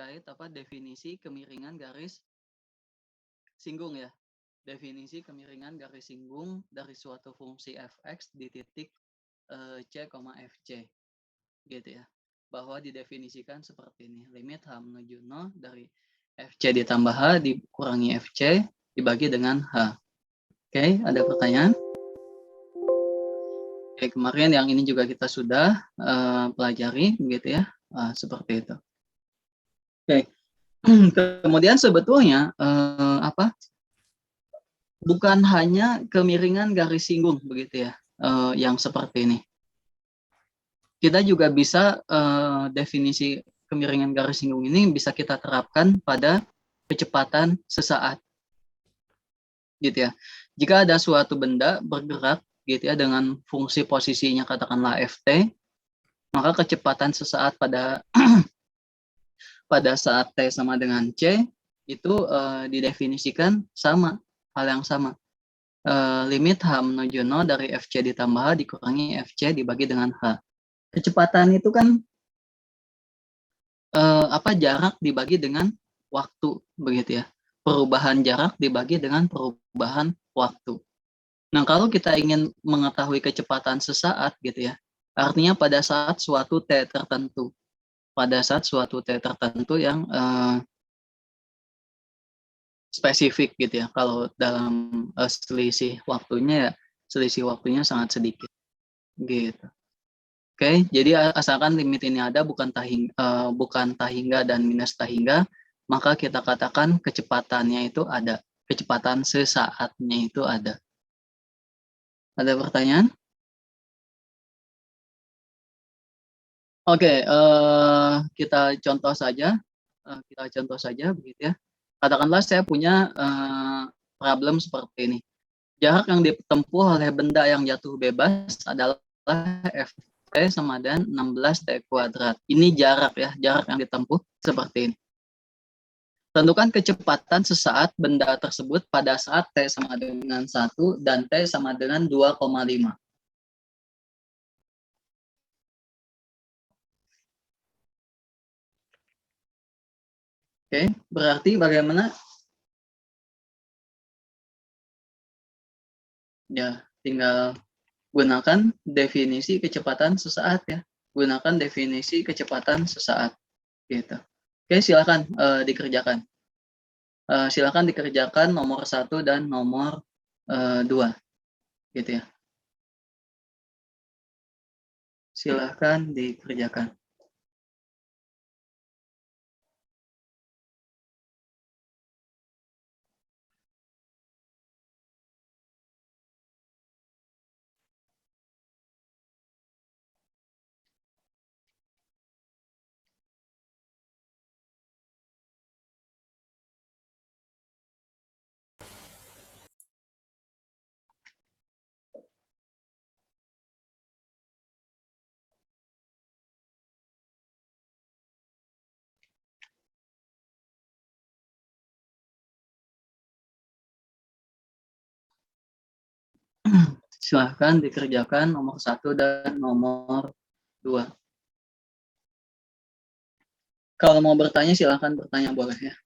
terkait definisi kemiringan garis singgung ya. Definisi kemiringan garis singgung dari suatu fungsi fx di titik c, fc gitu ya. Bahwa didefinisikan seperti ini. Limit h menuju 0 dari fc ditambah h dikurangi fc dibagi dengan h. Oke, ada pertanyaan? Oke, kemarin yang ini juga kita sudah pelajari begitu ya. Seperti itu. Oke. Kemudian sebetulnya bukan hanya kemiringan garis singgung begitu ya, yang seperti ini. Kita juga bisa definisi kemiringan garis singgung ini bisa kita terapkan pada kecepatan sesaat, gitu ya. Jika ada suatu benda bergerak gitu ya dengan fungsi posisinya katakanlah ft, maka kecepatan sesaat pada pada saat t sama dengan c itu didefinisikan sama, hal yang sama. Limit h menuju 0 dari fc ditambah h dikurangi fc dibagi dengan h. Kecepatan itu kan jarak dibagi dengan waktu begitu ya. Perubahan jarak dibagi dengan perubahan waktu. Nah, kalau kita ingin mengetahui kecepatan sesaat gitu ya, artinya pada saat suatu t tertentu. Pada saat suatu t tertentu yang spesifik gitu ya. Kalau dalam selisih waktunya sangat sedikit gitu. Oke, jadi asalkan limit ini ada bukan tahingga dan minus tahingga, maka kita katakan kecepatannya itu ada, kecepatan sesaatnya itu ada. Ada pertanyaan? Oke, kita contoh saja begitu ya. Katakanlah saya punya problem seperti ini. Jarak yang ditempuh oleh benda yang jatuh bebas adalah ft sama dengan 16t kuadrat. Ini jarak ya, jarak yang ditempuh seperti ini. Tentukan kecepatan sesaat benda tersebut pada saat t sama dengan 1 dan t sama dengan 2,5. Oke, berarti bagaimana? Ya, tinggal gunakan definisi kecepatan sesaat ya. Gunakan definisi kecepatan sesaat gitu. Oke, silakan dikerjakan. Silakan dikerjakan nomor 1 dan nomor 2 gitu ya. Silakan dikerjakan. Silakan dikerjakan nomor 1 dan nomor 2. Kalau mau bertanya silakan bertanya boleh ya.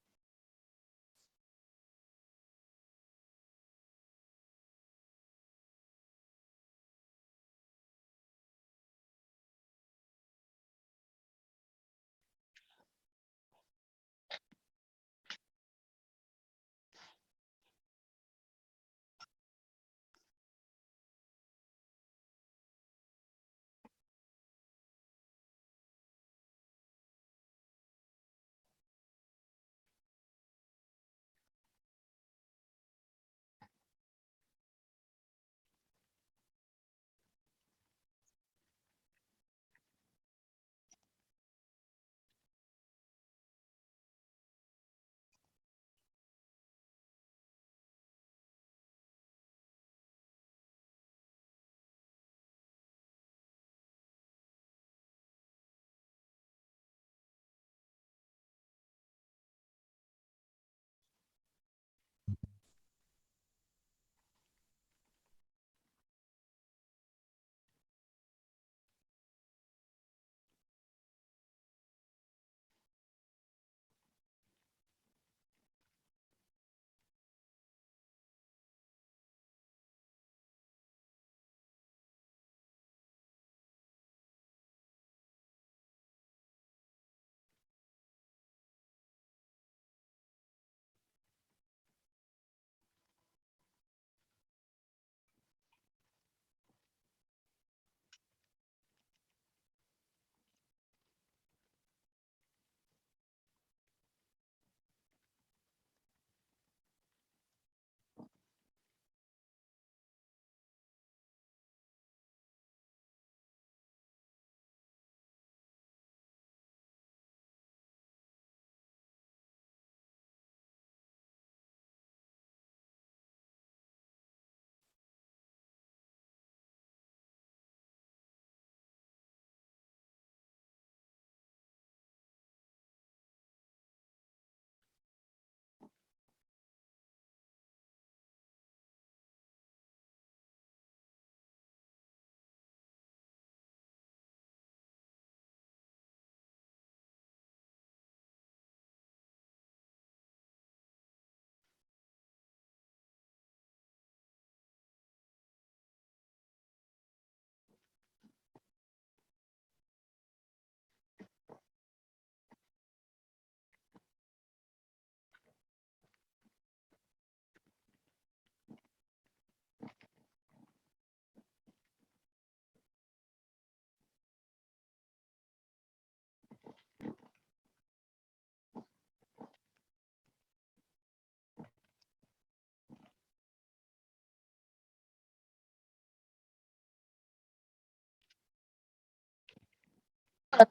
Ada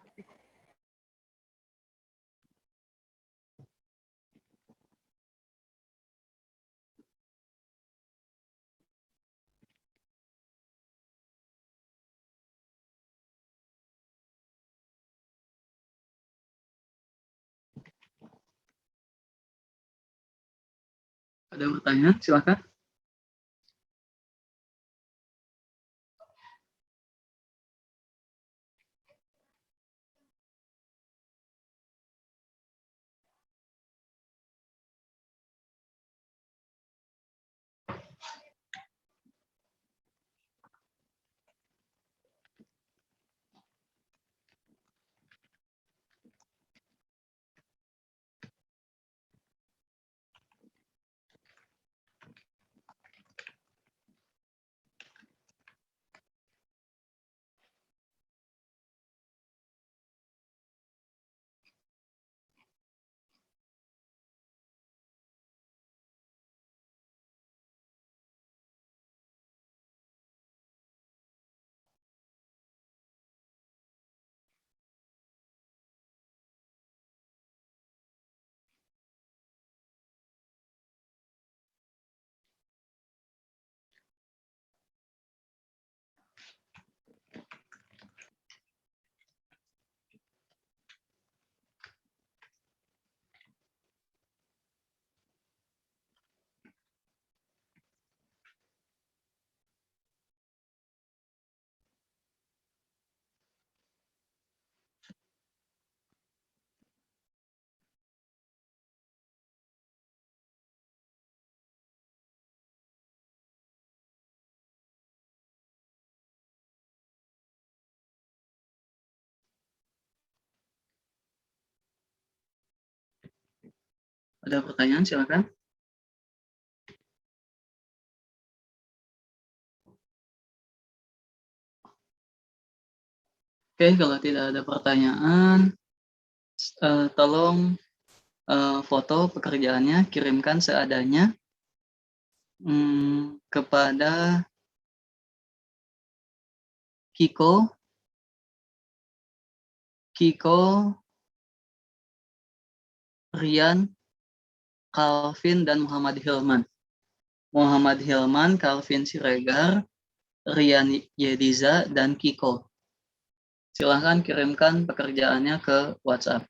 pertanyaan? Silakan. Ada pertanyaan? Silakan. Oke, kalau tidak ada pertanyaan, tolong foto pekerjaannya kirimkan seadanya kepada Kiko, Rian, Calvin, dan Muhammad Hilman. Muhammad Hilman, Calvin Siregar, Rian Yediza, dan Kiko. Silahkan kirimkan pekerjaannya ke WhatsApp.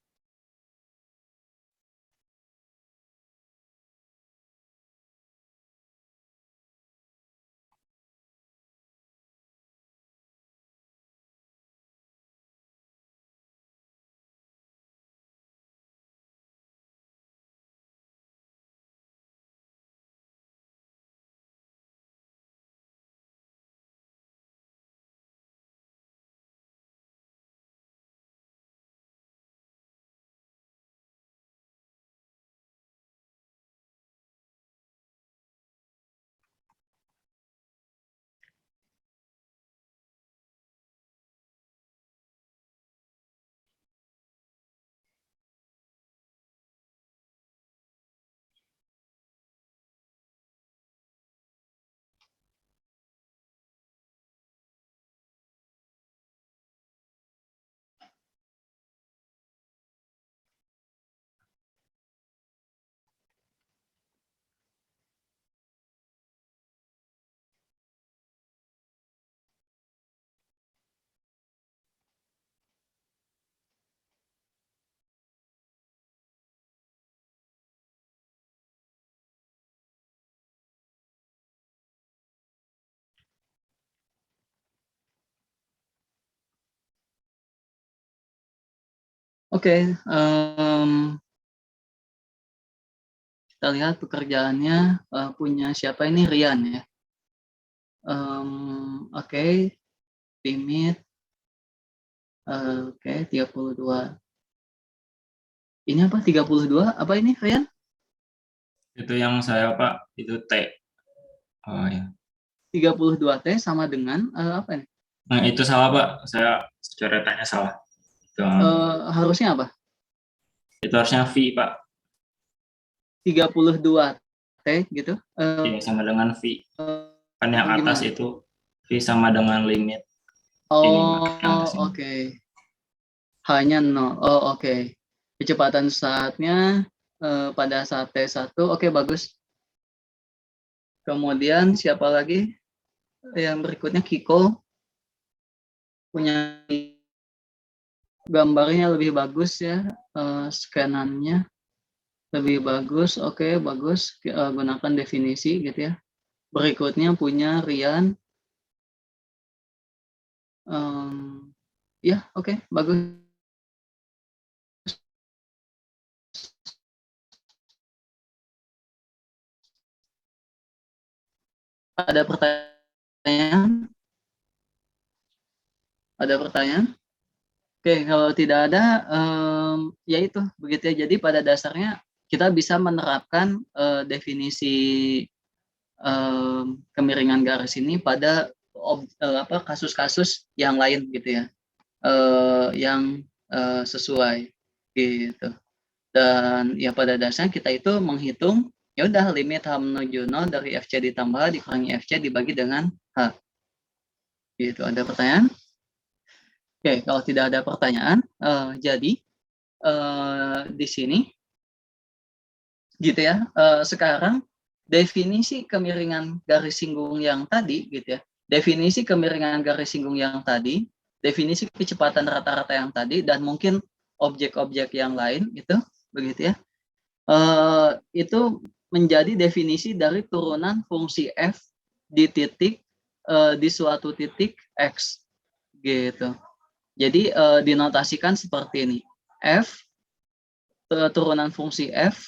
Oke, kita lihat pekerjaannya punya siapa ini, Rian ya. Oke, Pimit. Oke, 32. Ini apa 32? Apa ini, Rian? Itu yang saya Pak, itu T. Oh ya. 32T sama dengan apa ini? Nah, itu salah Pak, saya coretannya salah. Itu, Harusnya apa? itu harusnya V Pak. 32T gitu. Ya, sama dengan V. Kan yang atas Gimana? itu V sama dengan limit. Oh, oke. Hanya 0. Oh, oke. Kecepatan saatnya pada saat T1. Oke, bagus. Kemudian siapa lagi? Yang berikutnya Kiko. Punya gambarnya lebih bagus ya. Scanannya lebih bagus. Oke, bagus. Gunakan definisi gitu ya. Berikutnya punya Rian. Ya, oke, bagus. Ada pertanyaan? Ada pertanyaan? Oke, kalau tidak ada, ya itu begitu ya. Jadi pada dasarnya kita bisa menerapkan definisi kemiringan garis ini pada kasus-kasus yang lain gitu ya, yang sesuai gitu. Dan ya pada dasarnya kita itu menghitung ya udah limit H menuju 0 dari FC ditambah H dikurangi FC dibagi dengan H. Gitu. Ada pertanyaan? Oke, kalau tidak ada pertanyaan, jadi di sini gitu ya. Sekarang definisi kemiringan garis singgung yang tadi gitu ya. Definisi kemiringan garis singgung yang tadi, definisi kecepatan rata-rata yang tadi dan mungkin objek-objek yang lain gitu, begitu ya. Itu menjadi definisi dari turunan fungsi f di titik di suatu titik x gitu. Jadi dinotasikan seperti ini. F turunan fungsi f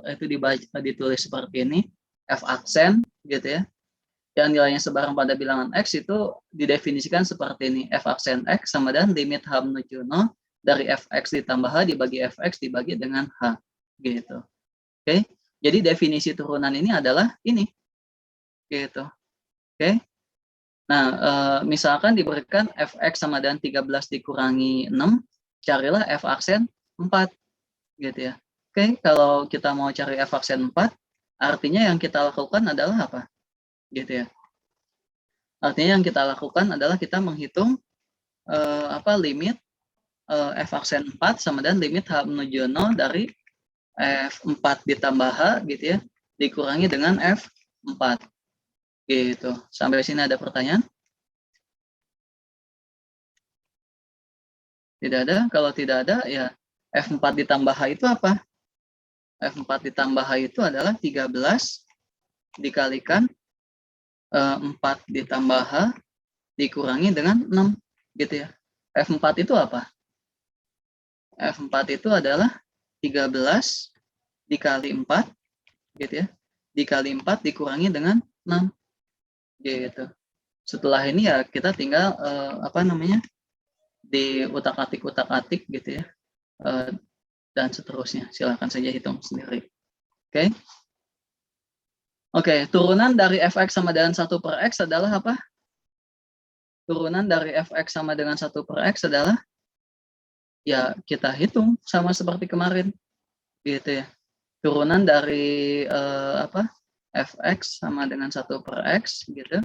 itu ditulis seperti ini. F aksen gitu ya. Yang nilainya sebarang pada bilangan x itu didefinisikan seperti ini. F aksen x sama dengan limit h menuju 0 dari fx ditambah h dibagi fx dibagi dengan h gitu. Oke. Jadi definisi turunan ini adalah ini gitu. Oke. Nah, misalkan diberikan fx sama dengan 13 dikurangi 6, carilah f aksen 4 gitu ya. Oke, kalau kita mau cari f aksen 4, artinya yang kita lakukan adalah apa? Gitu ya. Artinya yang kita lakukan adalah kita menghitung limit f aksen 4 sama dengan limit h menuju 0 dari f4 ditambah h gitu ya, dikurangi dengan f4 gitu. Sampai sini ada pertanyaan? Tidak ada. Kalau tidak ada ya f4 ditambah h itu apa? f4 ditambah h itu adalah 13 dikalikan 4 ditambah h dikurangi dengan 6 gitu ya. F4 itu apa? F4 itu adalah 13 dikali 4 gitu ya. Dikali 4 dikurangi dengan 6 gitu. Setelah ini ya kita tinggal di utak-atik gitu ya. Dan seterusnya. Silakan saja hitung sendiri. Oke. Oke, turunan dari fx sama dengan 1 per x adalah apa? Turunan dari fx sama dengan 1 per x adalah ya kita hitung sama seperti kemarin gitu ya. Turunan dari fx sama dengan 1 per x gitu.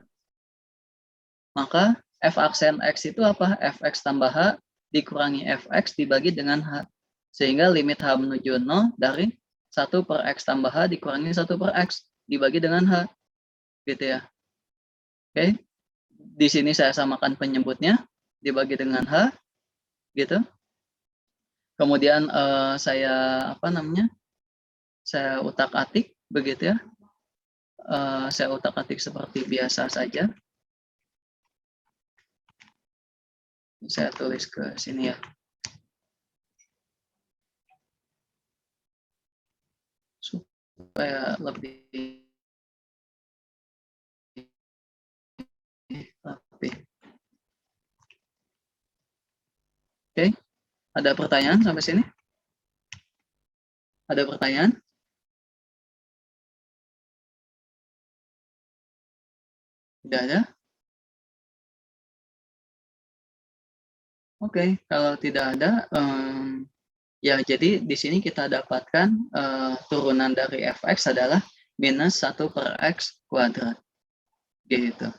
Maka f aksen x itu apa? Fx tambah h dikurangi fx dibagi dengan h. Sehingga limit h menuju 0 dari 1 per x tambah h dikurangi 1 per x dibagi dengan h. Gitu ya. Oke. Di sini saya samakan penyebutnya dibagi dengan h gitu. Kemudian saya saya utak-atik begitu ya. Saya utak-atik seperti biasa saja. Saya tulis ke sini ya. Supaya lebih rapi. Oke. Ada pertanyaan sampai sini? Ada pertanyaan? Tidak ada? Oke, kalau tidak ada, ya jadi di sini kita dapatkan turunan dari fx adalah minus 1 per x kuadrat. Gitu.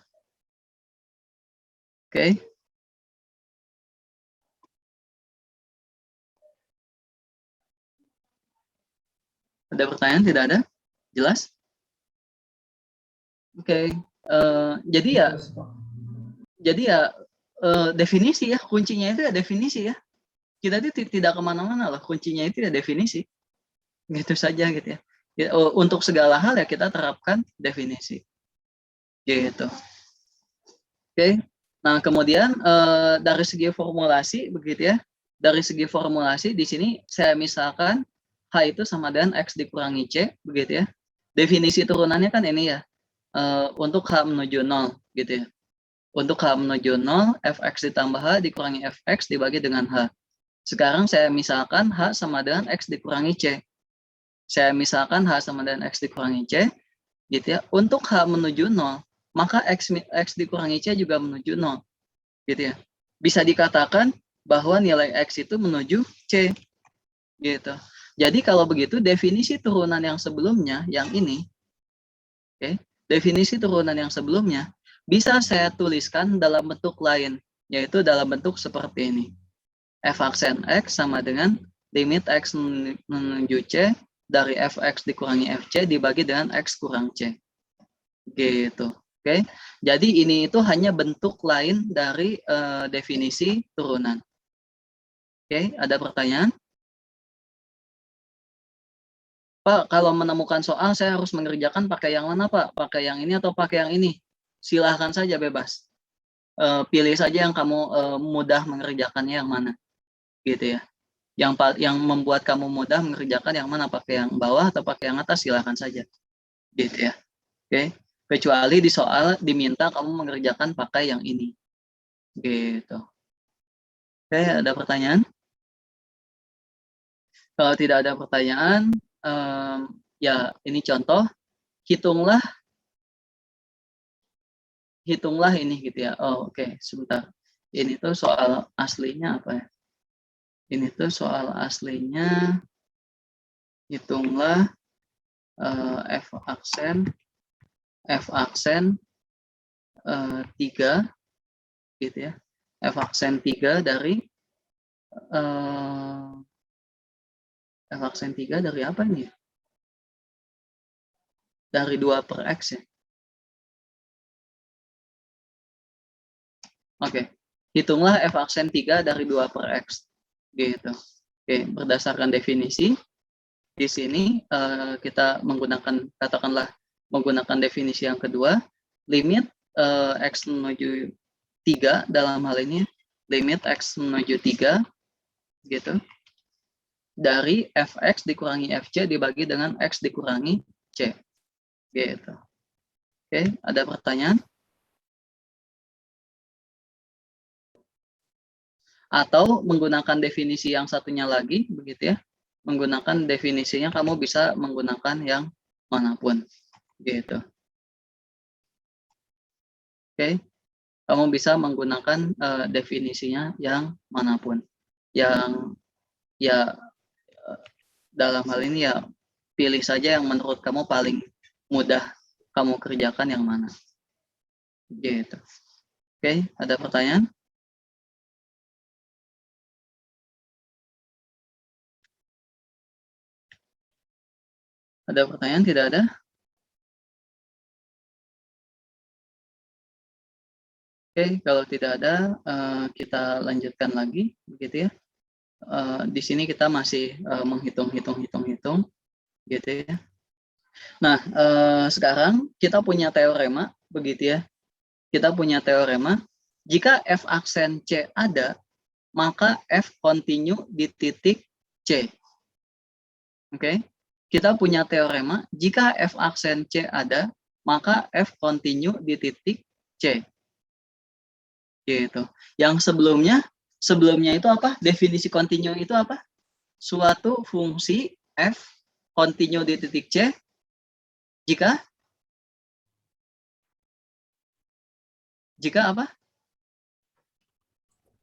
Oke. Ada pertanyaan? Tidak ada? Jelas? Oke. Jadi ya definisi ya, kuncinya itu ya definisi ya. Kita itu tidak kemana-mana lah, kuncinya itu ya definisi. Gitu saja gitu ya. Untuk segala hal ya kita terapkan definisi. Gitu. Oke. Nah, kemudian dari segi formulasi begitu ya. Dari segi formulasi di sini saya misalkan H itu sama dengan X dikurangi C begitu ya. Definisi turunannya kan ini ya. Untuk H menuju 0 gitu ya. Untuk H menuju 0, Fx ditambah H dikurangi Fx dibagi dengan H. Sekarang saya misalkan H sama dengan X dikurangi C. Saya misalkan H sama dengan X dikurangi C, gitu ya. Untuk H menuju 0, maka X dikurangi C juga menuju 0, gitu ya. Bisa dikatakan bahwa nilai X itu menuju C, gitu. Jadi kalau begitu definisi turunan yang sebelumnya, yang ini, oke, definisi turunan yang sebelumnya, bisa saya tuliskan dalam bentuk lain, yaitu dalam bentuk seperti ini. F aksen X sama dengan limit X menuju C dari Fx dikurangi Fc dibagi dengan X kurang C. Gitu. Oke. Jadi ini itu hanya bentuk lain dari definisi turunan. Oke, ada pertanyaan? Pak, kalau menemukan soal saya harus mengerjakan pakai yang mana, Pak? Pakai yang ini atau pakai yang ini? Silahkan saja bebas. Pilih saja yang kamu mudah mengerjakannya yang mana. Gitu ya. Yang membuat kamu mudah mengerjakan yang mana, pakai yang bawah atau pakai yang atas, silahkan saja, gitu ya. Oke, kecuali di soal diminta kamu mengerjakan pakai yang ini, gitu. Oke, ada pertanyaan? Kalau tidak ada pertanyaan, ya ini contoh, hitunglah ini gitu ya. Oh, oke, sebentar. Ini tuh soal aslinya apa ya? Ini tuh soal aslinya, hitunglah F aksen 3 gitu ya. F aksen 3 dari F aksen 3 dari apa nih? Dari 2 per X ya. Oke. Hitunglah F aksen 3 dari 2 per X. Gitu. Oke, berdasarkan definisi di sini kita menggunakan, katakanlah menggunakan definisi yang kedua, limit X menuju 3 dalam hal ini, limit X menuju 3 gitu, dari Fx dikurangi Fc dibagi dengan X dikurangi C. Gitu. Oke, ada pertanyaan? Atau menggunakan definisi yang satunya lagi, begitu ya. Menggunakan definisinya kamu bisa menggunakan yang manapun, gitu. Oke, kamu bisa menggunakan definisinya yang manapun. Yang ya dalam hal ini ya pilih saja yang menurut kamu paling mudah kamu kerjakan yang mana. Gitu. Oke, ada pertanyaan? Ada pertanyaan? Tidak ada? Oke, kalau tidak ada, kita lanjutkan lagi, begitu ya. Di sini kita masih menghitung, gitu ya. Nah, sekarang kita punya teorema, begitu ya. Kita punya teorema, jika F aksen C ada, maka F continue di titik C. Oke, kita punya teorema, jika F aksen C ada, maka F continue di titik C. Gitu. Yang sebelumnya itu apa? Definisi continue itu apa? Suatu fungsi F continue di titik C jika apa?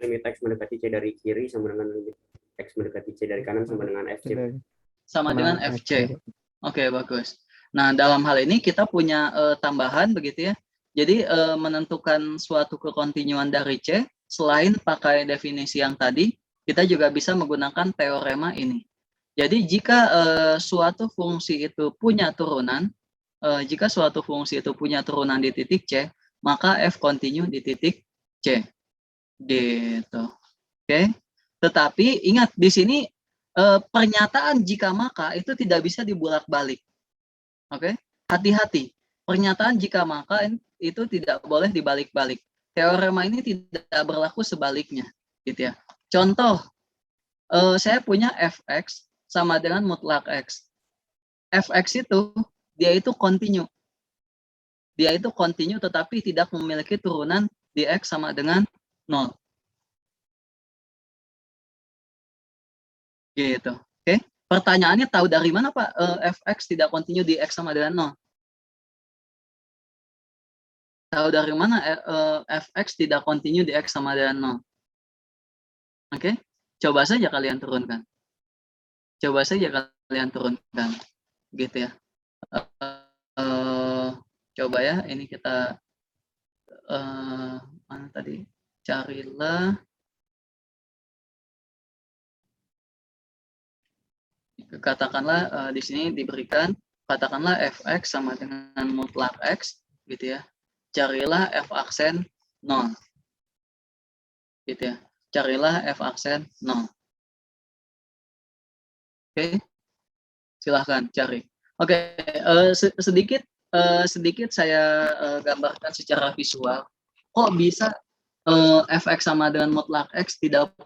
Limit X mendekati C dari kiri sama dengan limit X mendekati C dari kanan sama dengan FC. Sama dengan FC. Oke, bagus. Nah, dalam hal ini kita punya tambahan begitu ya. Jadi menentukan suatu kekontinuan dari C, selain pakai definisi yang tadi, kita juga bisa menggunakan teorema ini. Jadi jika suatu fungsi itu punya turunan, jika suatu fungsi itu punya turunan di titik C, maka f continue di titik C. Gitu. Oke. Tetapi ingat di sini pernyataan jika maka itu tidak bisa dibulak-balik. Oke. Hati-hati. Pernyataan jika maka itu tidak boleh dibalik-balik. Teorema ini tidak berlaku sebaliknya, gitu ya. Contoh, saya punya fx sama dengan mutlak x. Fx itu dia itu continue. Dia itu continue tetapi tidak memiliki turunan di x sama dengan 0. Gitu. Oke. Pertanyaannya tahu dari mana Pak fx tidak continue di x sama dengan 0? Tahu dari mana fx tidak continue di x sama dengan 0? Oke. Coba saja kalian turunkan. Coba saja kalian turunkan. Gitu ya. Coba ya, ini kita mana tadi? Carilah. Katakanlah di sini diberikan, katakanlah fx sama dengan mutlak x, gitu ya. Carilah f aksen 0. Gitu ya. Carilah f aksen 0. Oke. Silahkan cari. Oke, sedikit saya gambarkan secara visual. Kok bisa fx sama dengan mutlak x tidak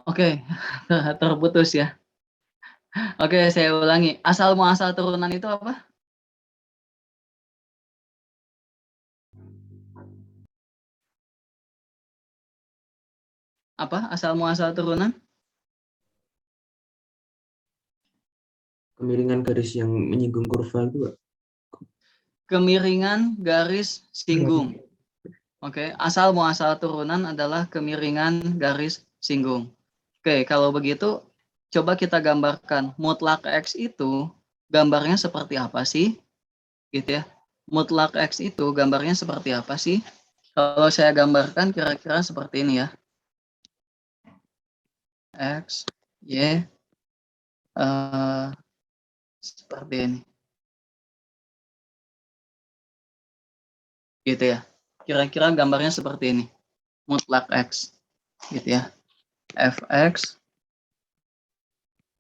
Oke, terputus ya. Oke, saya ulangi. Asal muasal turunan itu apa? Apa asal muasal turunan? Kemiringan garis yang menyinggung kurva itu, Pak. Kemiringan garis singgung. Oke, asal muasal turunan adalah kemiringan garis singgung. Oke, kalau begitu coba kita gambarkan mutlak x itu gambarnya seperti apa sih? Gitu ya. Mutlak x itu gambarnya seperti apa sih? Kalau saya gambarkan kira-kira seperti ini ya. X, Y, seperti ini. Gitu ya. Kira-kira gambarnya seperti ini. Mutlak X. Gitu ya. Fx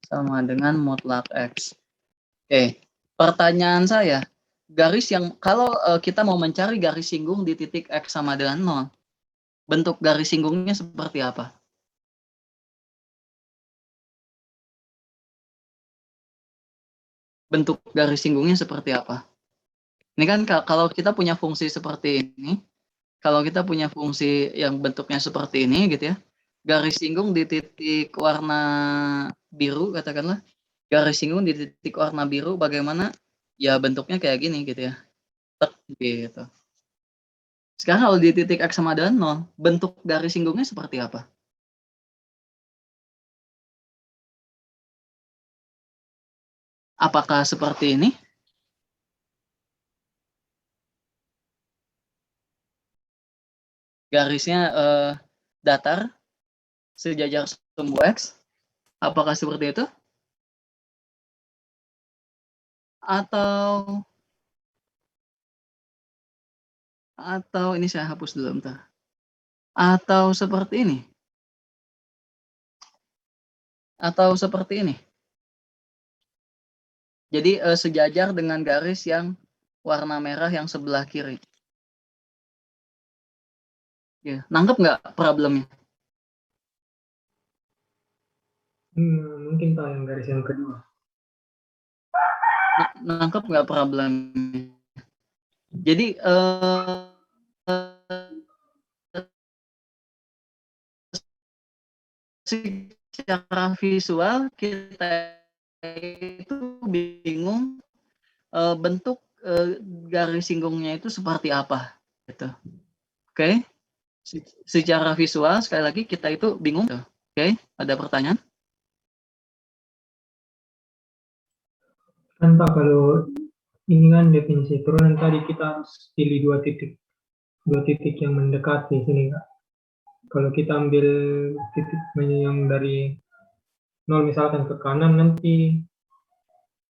sama dengan mutlak X. Oke. Pertanyaan saya, garis yang kalau kita mau mencari garis singgung di titik X sama dengan 0, bentuk garis singgungnya seperti apa? Bentuk garis singgungnya seperti apa? Ini kan kalau kita punya fungsi seperti ini, kalau kita punya fungsi yang bentuknya seperti ini gitu ya, garis singgung di titik warna biru katakanlah, garis singgung di titik warna biru bagaimana? Ya bentuknya kayak gini gitu ya. Tek, gitu. Sekarang kalau di titik X sama dengan 0, bentuk garis singgungnya seperti apa? Apakah seperti ini? Garisnya datar, sejajar sumbu X? Apakah seperti itu? Atau ini saya hapus dulu bentar. Atau seperti ini? Atau seperti ini? Jadi sejajar dengan garis yang warna merah yang sebelah kiri. Ya, nangkep nggak problemnya? Mungkin Pak yang garis yang kedua. Nangkep nggak problemnya? Jadi secara visual kita itu bingung bentuk garis singgungnya itu seperti apa, gitu. Oke? Secara visual sekali lagi kita itu bingung. Oke? Ada pertanyaan? Kan Pak, kalau ini kan definisi turunan tadi kita harus pilih dua titik yang mendekati sini Kak. Kalau kita ambil titik yang dari 0 misalkan ke kanan, nanti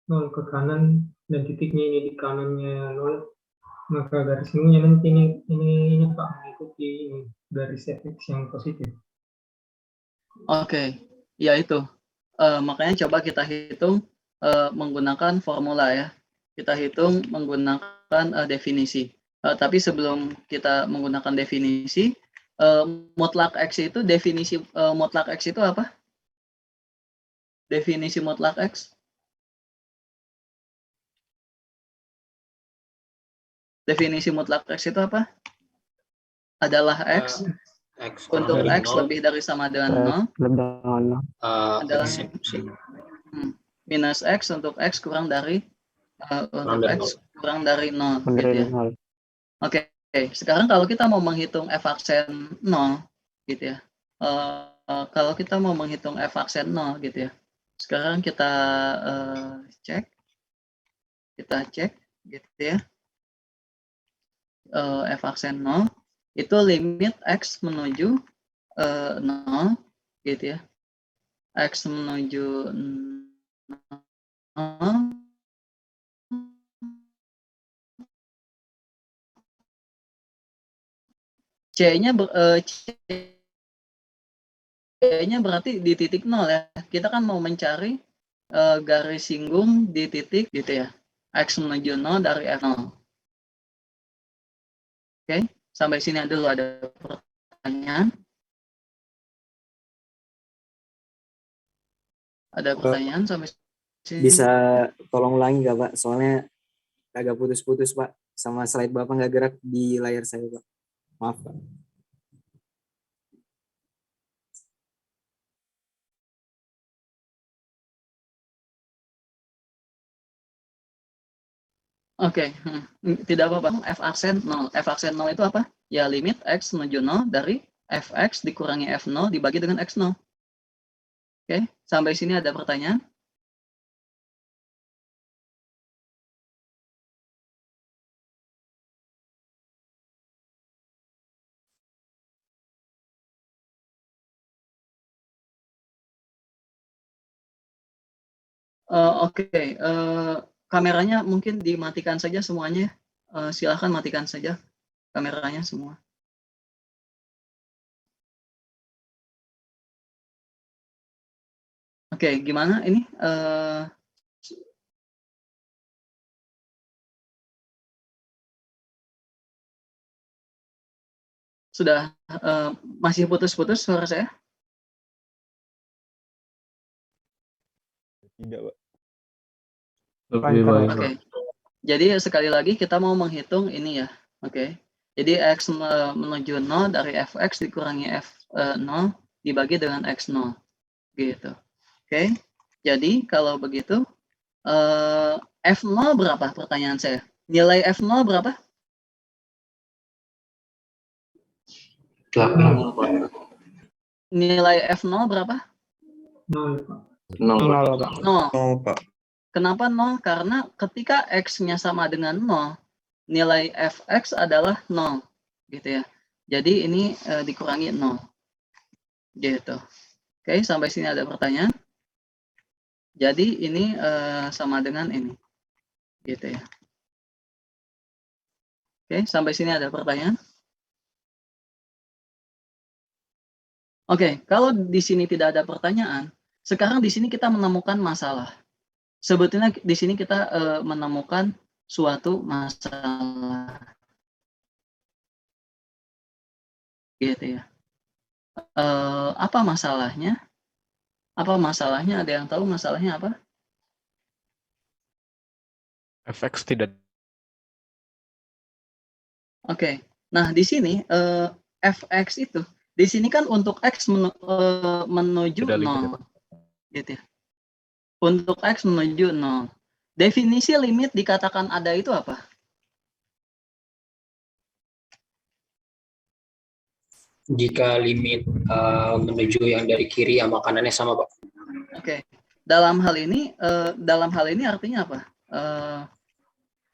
0 ke kanan dan titiknya ini di kanannya 0, maka garis singgungnya nanti ini Pak mengikuti ini garis fx yang positif. Oke, ya itu. Makanya coba kita hitung menggunakan formula ya. Kita hitung menggunakan definisi. Tapi sebelum kita menggunakan definisi, mutlak X itu definisi mutlak X itu apa? Definisi mutlak X? Definisi mutlak X itu apa? Adalah X X untuk dari X 0, lebih dari sama dengan 0 adalah minus X untuk X kurang dari untuk X kurang dari 0 gitu ya. Oke, sekarang kalau kita mau menghitung f aksen 0 gitu ya. Kalau kita mau menghitung f aksen 0 gitu ya. Sekarang kita cek gitu ya. F aksen 0 itu limit X menuju 0 gitu ya. X menuju 0 C-nya berarti di titik 0 ya. Kita kan mau mencari garis singgung di titik gitu ya. X menuju 0 dari F0. Oke, sampai sini dulu ada pertanyaan. Ada pertanyaan sampai sini? Bisa tolong ulangi nggak Pak? Soalnya agak putus-putus Pak. Sama slide Bapak nggak gerak di layar saya Pak. Maaf Pak. Oke, tidak apa-apa. F aksen 0. F aksen 0 itu apa? Ya limit X menuju 0 dari Fx dikurangi F0 dibagi dengan X0. Oke, sampai sini ada pertanyaan? Oke, kameranya mungkin dimatikan saja semuanya. Silahkan matikan saja kameranya semua. Oke, gimana ini? Sudah masih putus-putus suara saya? Tidak, Pak. Oke. Jadi sekali lagi kita mau menghitung ini ya. Oke. Jadi X menuju 0 dari Fx dikurangi F0 dibagi dengan X0. Gitu. Oke. Jadi kalau begitu F0 berapa pertanyaan saya? Nilai F0 berapa? 8. Nilai F0 berapa? 0 Pak. 0. Pak. Kenapa 0? Karena ketika X-nya sama dengan 0, nilai Fx adalah 0. Gitu ya. Jadi ini dikurangi 0. Gitu. Oke, sampai sini ada pertanyaan? Jadi ini sama dengan ini. Gitu ya. Oke, sampai sini ada pertanyaan? Oke, kalau di sini tidak ada pertanyaan, sekarang di sini kita menemukan masalah. Sebetulnya di sini kita menemukan suatu masalah. Gitu ya. Apa masalahnya? Apa masalahnya? Ada yang tahu masalahnya apa? FX tidak Oke. Nah, di sini fx itu di sini kan untuk x menuju Tidak limit ya, 0 Pak? gitu ya. Untuk x menuju 0. Definisi limit dikatakan ada itu apa? Jika limit menuju yang dari kiri sama kanannya sama, Pak. Oke. Dalam hal ini artinya apa?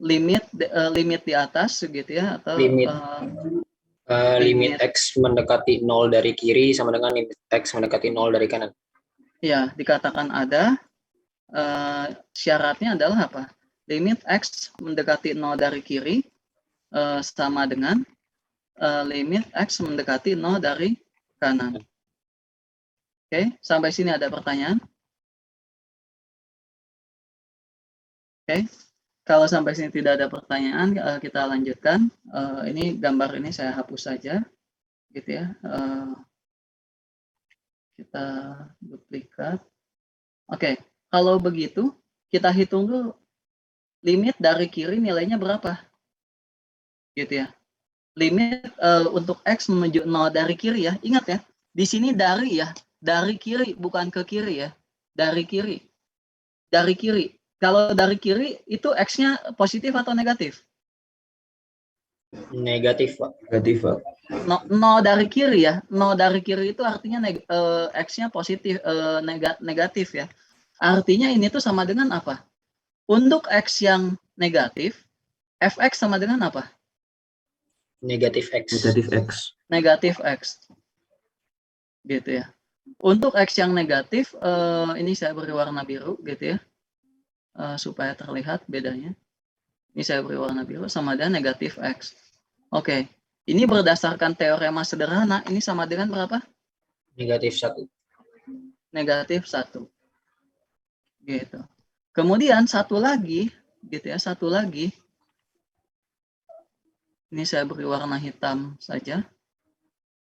Limit di atas gitu ya, atau Limit. Limit limit. X mendekati 0 dari kiri sama dengan limit X mendekati 0 dari kanan. Ya, dikatakan ada. Syaratnya adalah apa? Limit X mendekati 0 dari kiri sama dengan limit X mendekati 0 dari kanan. Oke, sampai sini ada pertanyaan? Oke, kalau sampai sini tidak ada pertanyaan, kita lanjutkan. Ini gambar ini saya hapus saja, gitu ya. Kita duplikat. Oke, kalau begitu kita hitung dulu limit dari kiri nilainya berapa, gitu ya. Limit untuk X menuju 0 dari kiri ya. Ingat ya, di sini dari ya, dari kiri bukan ke kiri ya. Dari kiri. Dari kiri. Kalau dari kiri itu X-nya positif atau negatif? Negatif, Pak. Negatif, Pak. 0 dari kiri ya. 0 dari kiri itu artinya X-nya positif, negatif ya. Artinya ini tuh sama dengan apa? Untuk X yang negatif, Fx sama dengan apa? Negatif X. Negatif X. Negatif X. Gitu ya. Untuk X yang negatif, ini saya beri warna biru gitu ya. Supaya terlihat bedanya. Ini saya beri warna biru sama dengan negatif X. Oke. Ini berdasarkan teorema sederhana, ini sama dengan berapa? Negatif 1. Negatif 1. Gitu. Kemudian satu lagi, gitu ya, satu lagi. Ini saya beri warna hitam saja.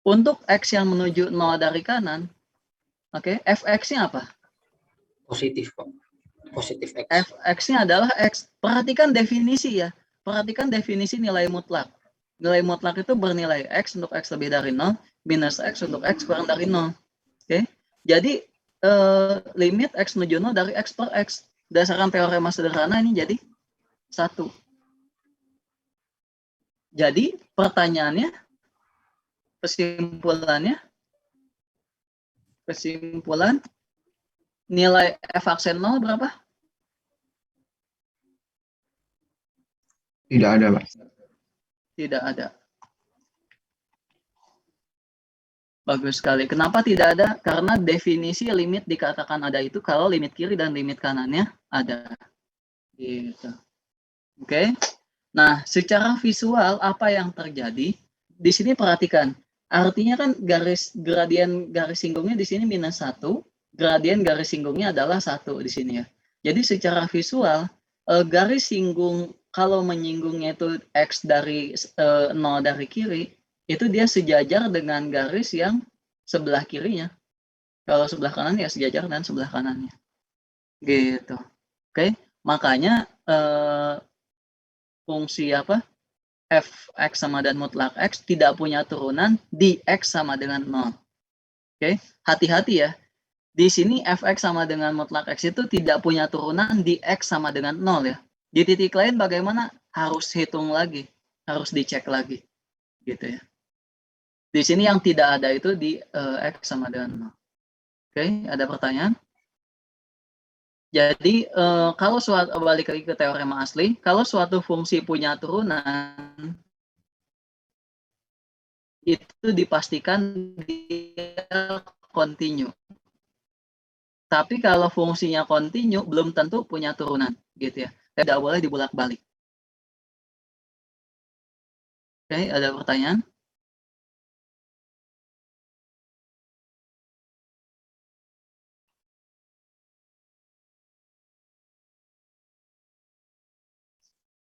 Untuk X yang menuju 0 dari kanan, oke, Fx-nya apa? Positif, Pak. Positif X. Fx-nya adalah X. Perhatikan definisi ya. Perhatikan definisi nilai mutlak. Nilai mutlak itu bernilai X untuk X lebih dari 0, minus X untuk X kurang dari 0. Oke. Jadi, limit X menuju 0 dari X per X. Berdasarkan teorema sederhana ini jadi 1. Jadi, pertanyaannya, kesimpulan, nilai f aksen 0 berapa? Tidak ada, Pak. Tidak ada. Bagus sekali. Kenapa tidak ada? Karena definisi limit dikatakan ada itu kalau limit kiri dan limit kanannya ada. Gitu. Oke. Nah, secara visual apa yang terjadi? Di sini perhatikan. Artinya kan gradien garis singgungnya di sini minus 1, gradien garis singgungnya adalah 1 di sini ya. Jadi secara visual garis singgung kalau menyinggungnya itu X dari 0 dari kiri, itu dia sejajar dengan garis yang sebelah kirinya. Kalau sebelah kanan ya sejajar dengan sebelah kanannya. Gitu. Oke, makanya fungsi apa? Fx sama dan mutlak X tidak punya turunan di X sama dengan 0. Oke, hati-hati ya. Di sini Fx sama dengan mutlak X itu tidak punya turunan di X sama dengan 0 ya. Di titik lain bagaimana? Harus hitung lagi. Harus dicek lagi. Gitu ya. Di sini yang tidak ada itu di X sama dengan 0. Oke, ada pertanyaan? Jadi kalau balik lagi ke teorema asli, kalau suatu fungsi punya turunan, itu dipastikan dia kontinu. Tapi kalau fungsinya kontinu, belum tentu punya turunan, gitu ya. Tidak boleh dibulak-balik. Oke, ada pertanyaan?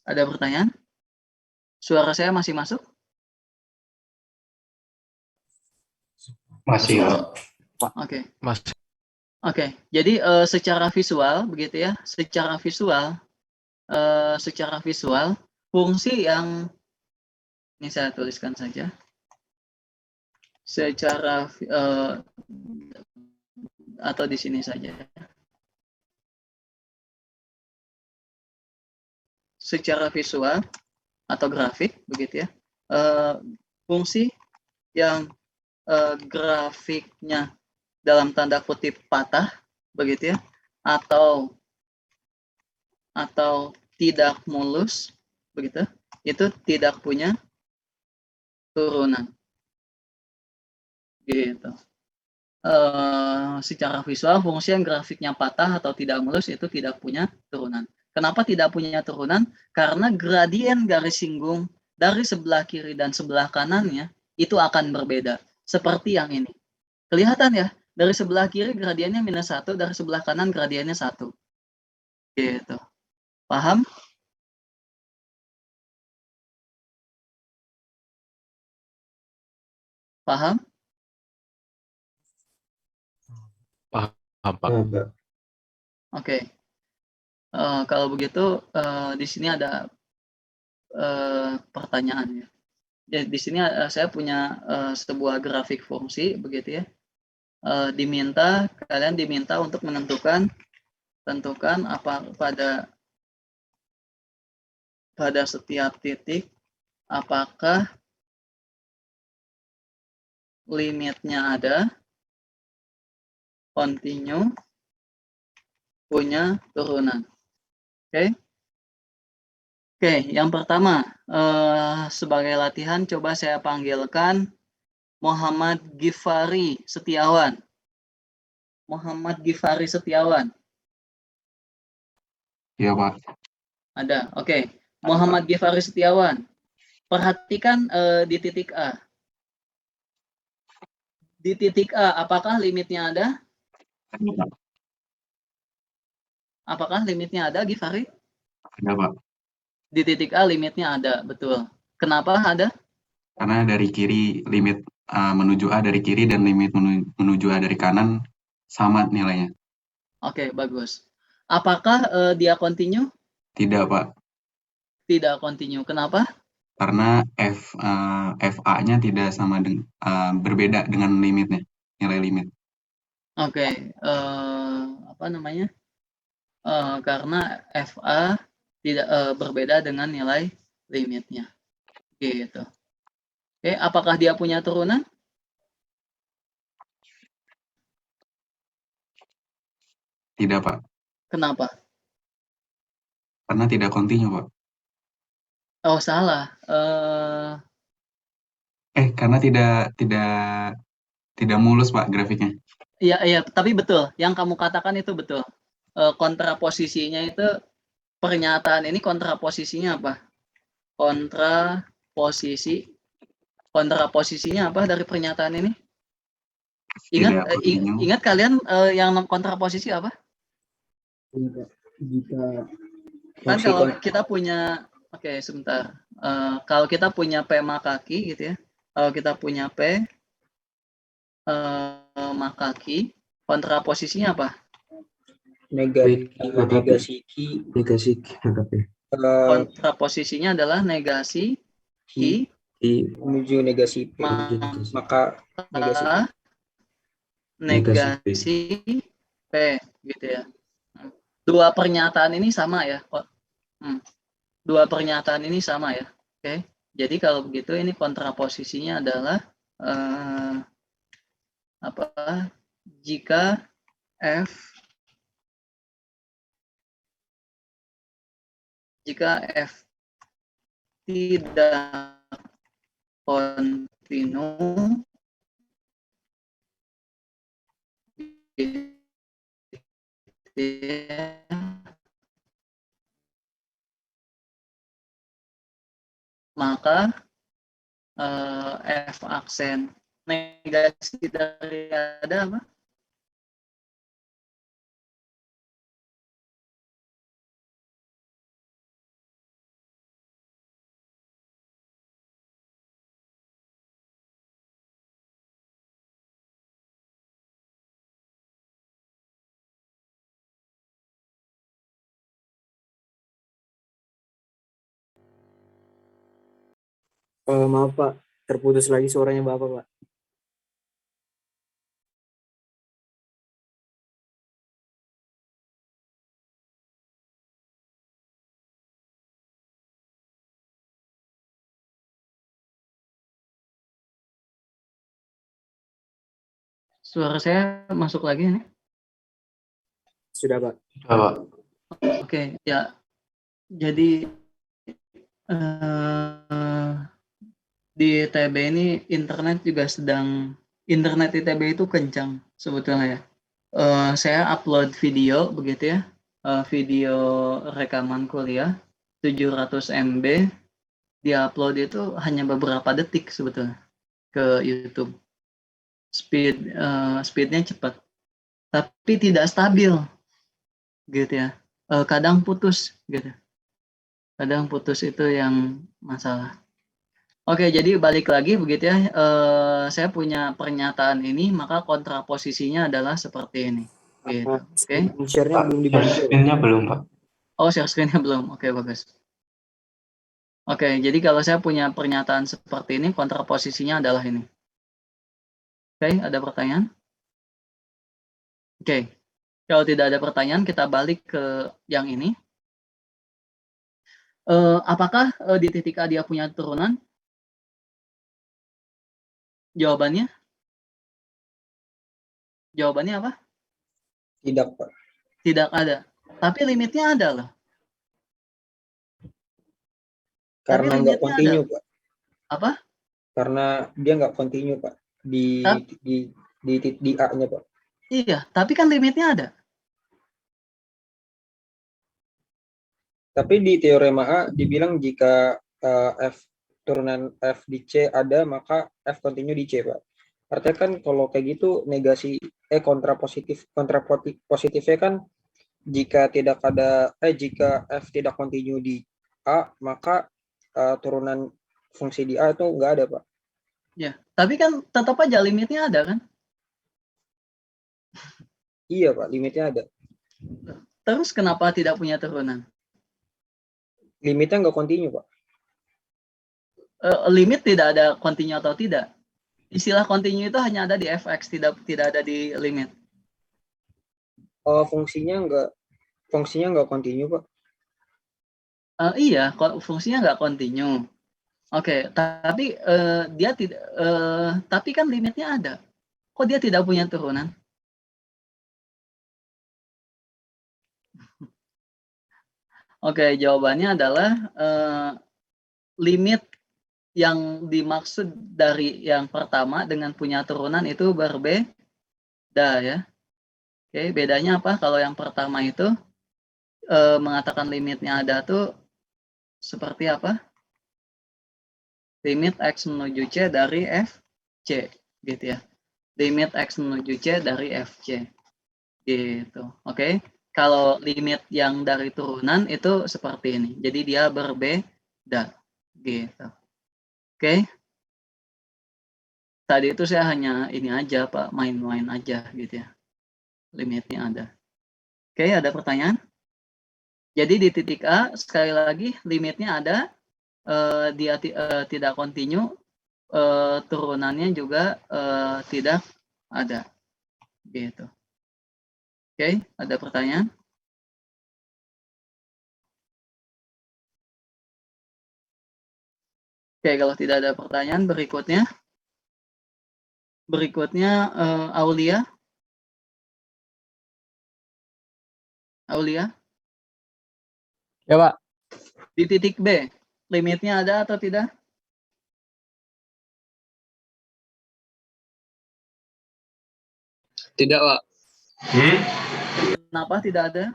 Ada pertanyaan? Suara saya masih masuk? Masih. Oke. Mas, Oke, jadi secara visual begitu ya, secara visual fungsi yang ini saya tuliskan saja. Secara atau di sini saja. Secara visual atau grafik begitu ya, fungsi yang grafiknya dalam tanda kutip patah begitu ya, atau tidak mulus begitu, itu tidak punya turunan gitu. Secara visual fungsi yang grafiknya patah atau tidak mulus itu tidak punya turunan. Kenapa tidak punya turunan? Karena gradien garis singgung dari sebelah kiri dan sebelah kanannya itu akan berbeda. Seperti yang ini. Kelihatan ya, dari sebelah kiri gradiennya -1, dari sebelah kanan gradiennya 1. Gitu. Paham? Paham? paham, Pak. Oke. Kalau begitu di sini ada pertanyaan ya. Jadi di sini saya punya sebuah grafik fungsi begitu ya. Kalian diminta untuk tentukan apa pada setiap titik apakah limitnya ada, continue, punya turunan. Oke. Oke, yang pertama sebagai latihan coba saya panggilkan Muhammad Gifari Setiawan. Muhammad Gifari Setiawan. Iya, Pak. Ada. Oke. Muhammad Gifari Setiawan. Perhatikan di titik A. Di titik A, apakah limitnya ada? Apakah limitnya ada, Gifari? Ada, Pak. Di titik A limitnya ada, betul. Kenapa ada? Karena dari kiri limit menuju A dari kiri dan limit menuju A dari kanan sama nilainya. Oke, bagus. Apakah dia continue? Tidak, Pak. Tidak continue. Kenapa? Karena FA-nya tidak sama berbeda dengan limitnya, nilai limit. Oke, apa namanya? Karena FA tidak berbeda dengan nilai limitnya. Gitu. Oke, apakah dia punya turunan? Tidak, Pak. Kenapa? Karena tidak kontinu, Pak. Oh, salah. Karena tidak mulus, Pak, grafiknya. Iya, tapi betul. Yang kamu katakan itu betul. Kontraposisinya itu pernyataan ini kontraposisinya apa? Kontraposisinya apa dari pernyataan ini? Ingat kalian yang kontraposisi apa? Jika Kan kalau kita punya, oke, sebentar. Kalau kita punya P makaki gitu ya. Kalau kita punya P makaki, kontraposisinya apa? negasi Kontraposisinya adalah negasi Ki menuju negasi P, maka negasi P gitu ya. Dua pernyataan ini sama ya. Dua pernyataan ini sama ya. Oke. Jadi kalau begitu ini kontraposisinya adalah jika F tidak kontinu, maka F aksen negasi dari ada apa? Maaf Pak, terputus lagi suaranya Bapak Pak. Suara saya masuk lagi ini. Sudah Pak. Sudah, Pak. Oke, ya. Jadi di ITB ini internet di ITB itu kencang sebetulnya ya. Saya upload video begitu ya, video rekaman kuliah 700 MB, diupload itu hanya beberapa detik sebetulnya ke YouTube. Speednya cepat, tapi tidak stabil gitu ya. Kadang putus gitu. Kadang putus itu yang masalah. Oke, jadi balik lagi begitu ya. Saya punya pernyataan ini, maka kontraposisinya adalah seperti ini. Gitu. Oke. Share-nya Pak, belum share dibantu. screen-nya belum, Pak. Oh, share screen-nya belum. Oke, bagus. Oke, jadi kalau saya punya pernyataan seperti ini, kontraposisinya adalah ini. Oke, ada pertanyaan? Oke. Kalau tidak ada pertanyaan, kita balik ke yang ini. Apakah di titik A dia punya turunan? Jawabannya apa? Tidak, Pak. Tidak ada. Tapi limitnya ada loh. Karena nggak limitnya continue, ada. Pak. Apa? Karena dia nggak continue, Pak. Di A-nya, Pak. Iya, tapi kan limitnya ada. Tapi di teorema A dibilang jika F turunan F di C ada, maka F continue di C, Pak. Artinya kan kalau kayak gitu kontrapositifnya kan jika F tidak continue di A, maka turunan fungsi di A itu nggak ada, Pak. Ya, tapi kan tetap aja limitnya ada kan? Iya, Pak, limitnya ada. Terus kenapa tidak punya turunan? Limitnya nggak continue, Pak. Limit tidak ada continue atau tidak. Istilah continue itu hanya ada di fx, tidak ada di limit. Fungsinya nggak continue, Pak. Iya, fungsinya nggak continue. Oke, tapi dia tidak. Tapi kan limitnya ada. Kok dia tidak punya turunan? Oke, jawabannya adalah limit yang dimaksud dari yang pertama dengan punya turunan itu berbeda ya. Oke, bedanya apa? Kalau yang pertama itu mengatakan limitnya ada tuh seperti apa? Limit X menuju C dari FC gitu ya. Limit X menuju C dari FC gitu. Oke. Kalau limit yang dari turunan itu seperti ini. Jadi dia berbeda gitu. Oke. Tadi itu saya hanya ini aja Pak, main-main aja gitu ya. Limitnya ada. Oke, ada pertanyaan? Jadi di titik A sekali lagi limitnya ada, dia tidak continue, turunannya juga tidak ada. Gitu. Oke, ada pertanyaan? Oke, kalau tidak ada pertanyaan, berikutnya Aulia. Ya, Pak. Di titik B, limitnya ada atau tidak? Tidak, Pak. Kenapa tidak ada?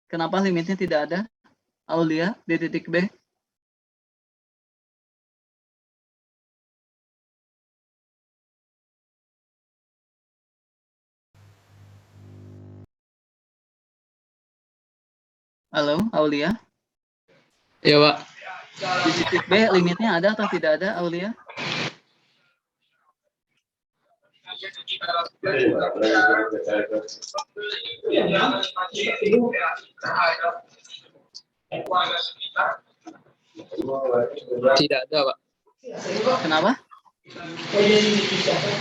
Kenapa limitnya tidak ada? Aulia di titik B. Halo, Aulia. Ya, Pak. Di titik B limitnya ada atau tidak ada, Aulia? Tidak ada, Pak. Kenapa?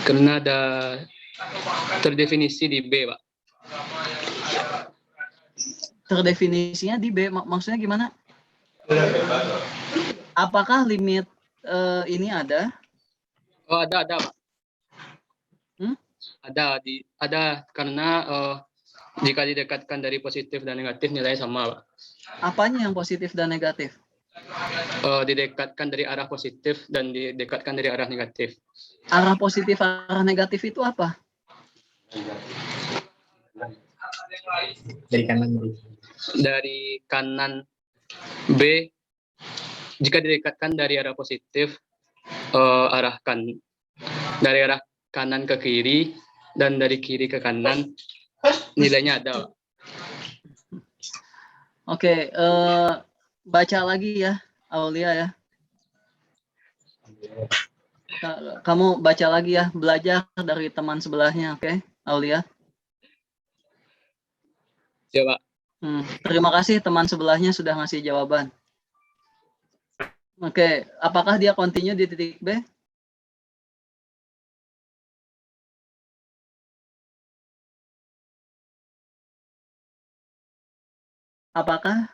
Karena ada terdefinisi di B, Pak. Terdefinisinya di B, maksudnya gimana? Apakah limit ini ada? Oh, ada, Pak. Hmm? Ada karena jika didekatkan dari positif dan negatif nilainya sama, Pak. Apanya yang positif dan negatif? Didekatkan dari arah positif dan didekatkan dari arah negatif. Arah positif, arah negatif itu apa? Dari kanan. Dari kanan B, jika didekatkan dari arah positif, dari arah kanan ke kiri dan dari kiri ke kanan, nilainya ada, Pak. Oke, baca lagi ya, Aulia ya. Kamu baca lagi ya, belajar dari teman sebelahnya, oke, Aulia? Ya, Pak. Terima kasih teman sebelahnya sudah ngasih jawaban. Oke, apakah dia continue di titik B? Apakah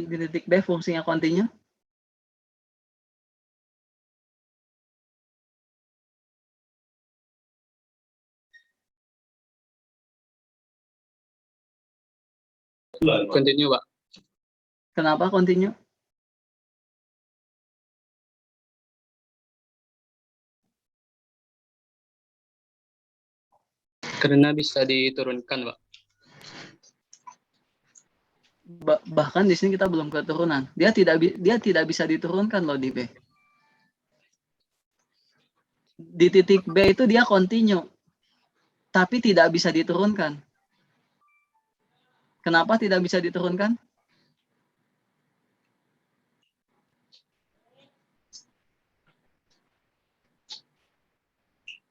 di titik B fungsinya continue? Continue, Pak. Kenapa continue? Karena bisa diturunkan, Pak. Bahkan di sini kita belum keturunan. Dia tidak bisa diturunkan loh di B. Di titik B itu dia continue, tapi tidak bisa diturunkan. Kenapa tidak bisa diturunkan?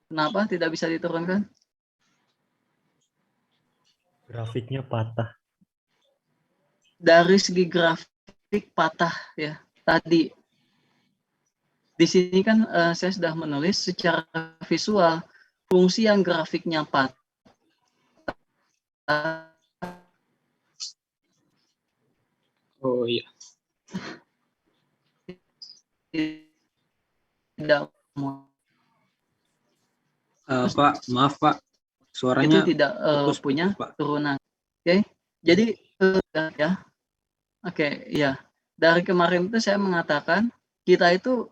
Kenapa tidak bisa diturunkan? Grafiknya patah. Dari segi grafik patah ya. Tadi di sini kan saya sudah menulis secara visual fungsi yang grafiknya patah Oh iya. Tidak Pak, maaf Pak, suaranya itu tidak punya Pak. turunan. Oke, jadi ya, oke, ya. Dari kemarin itu saya mengatakan kita itu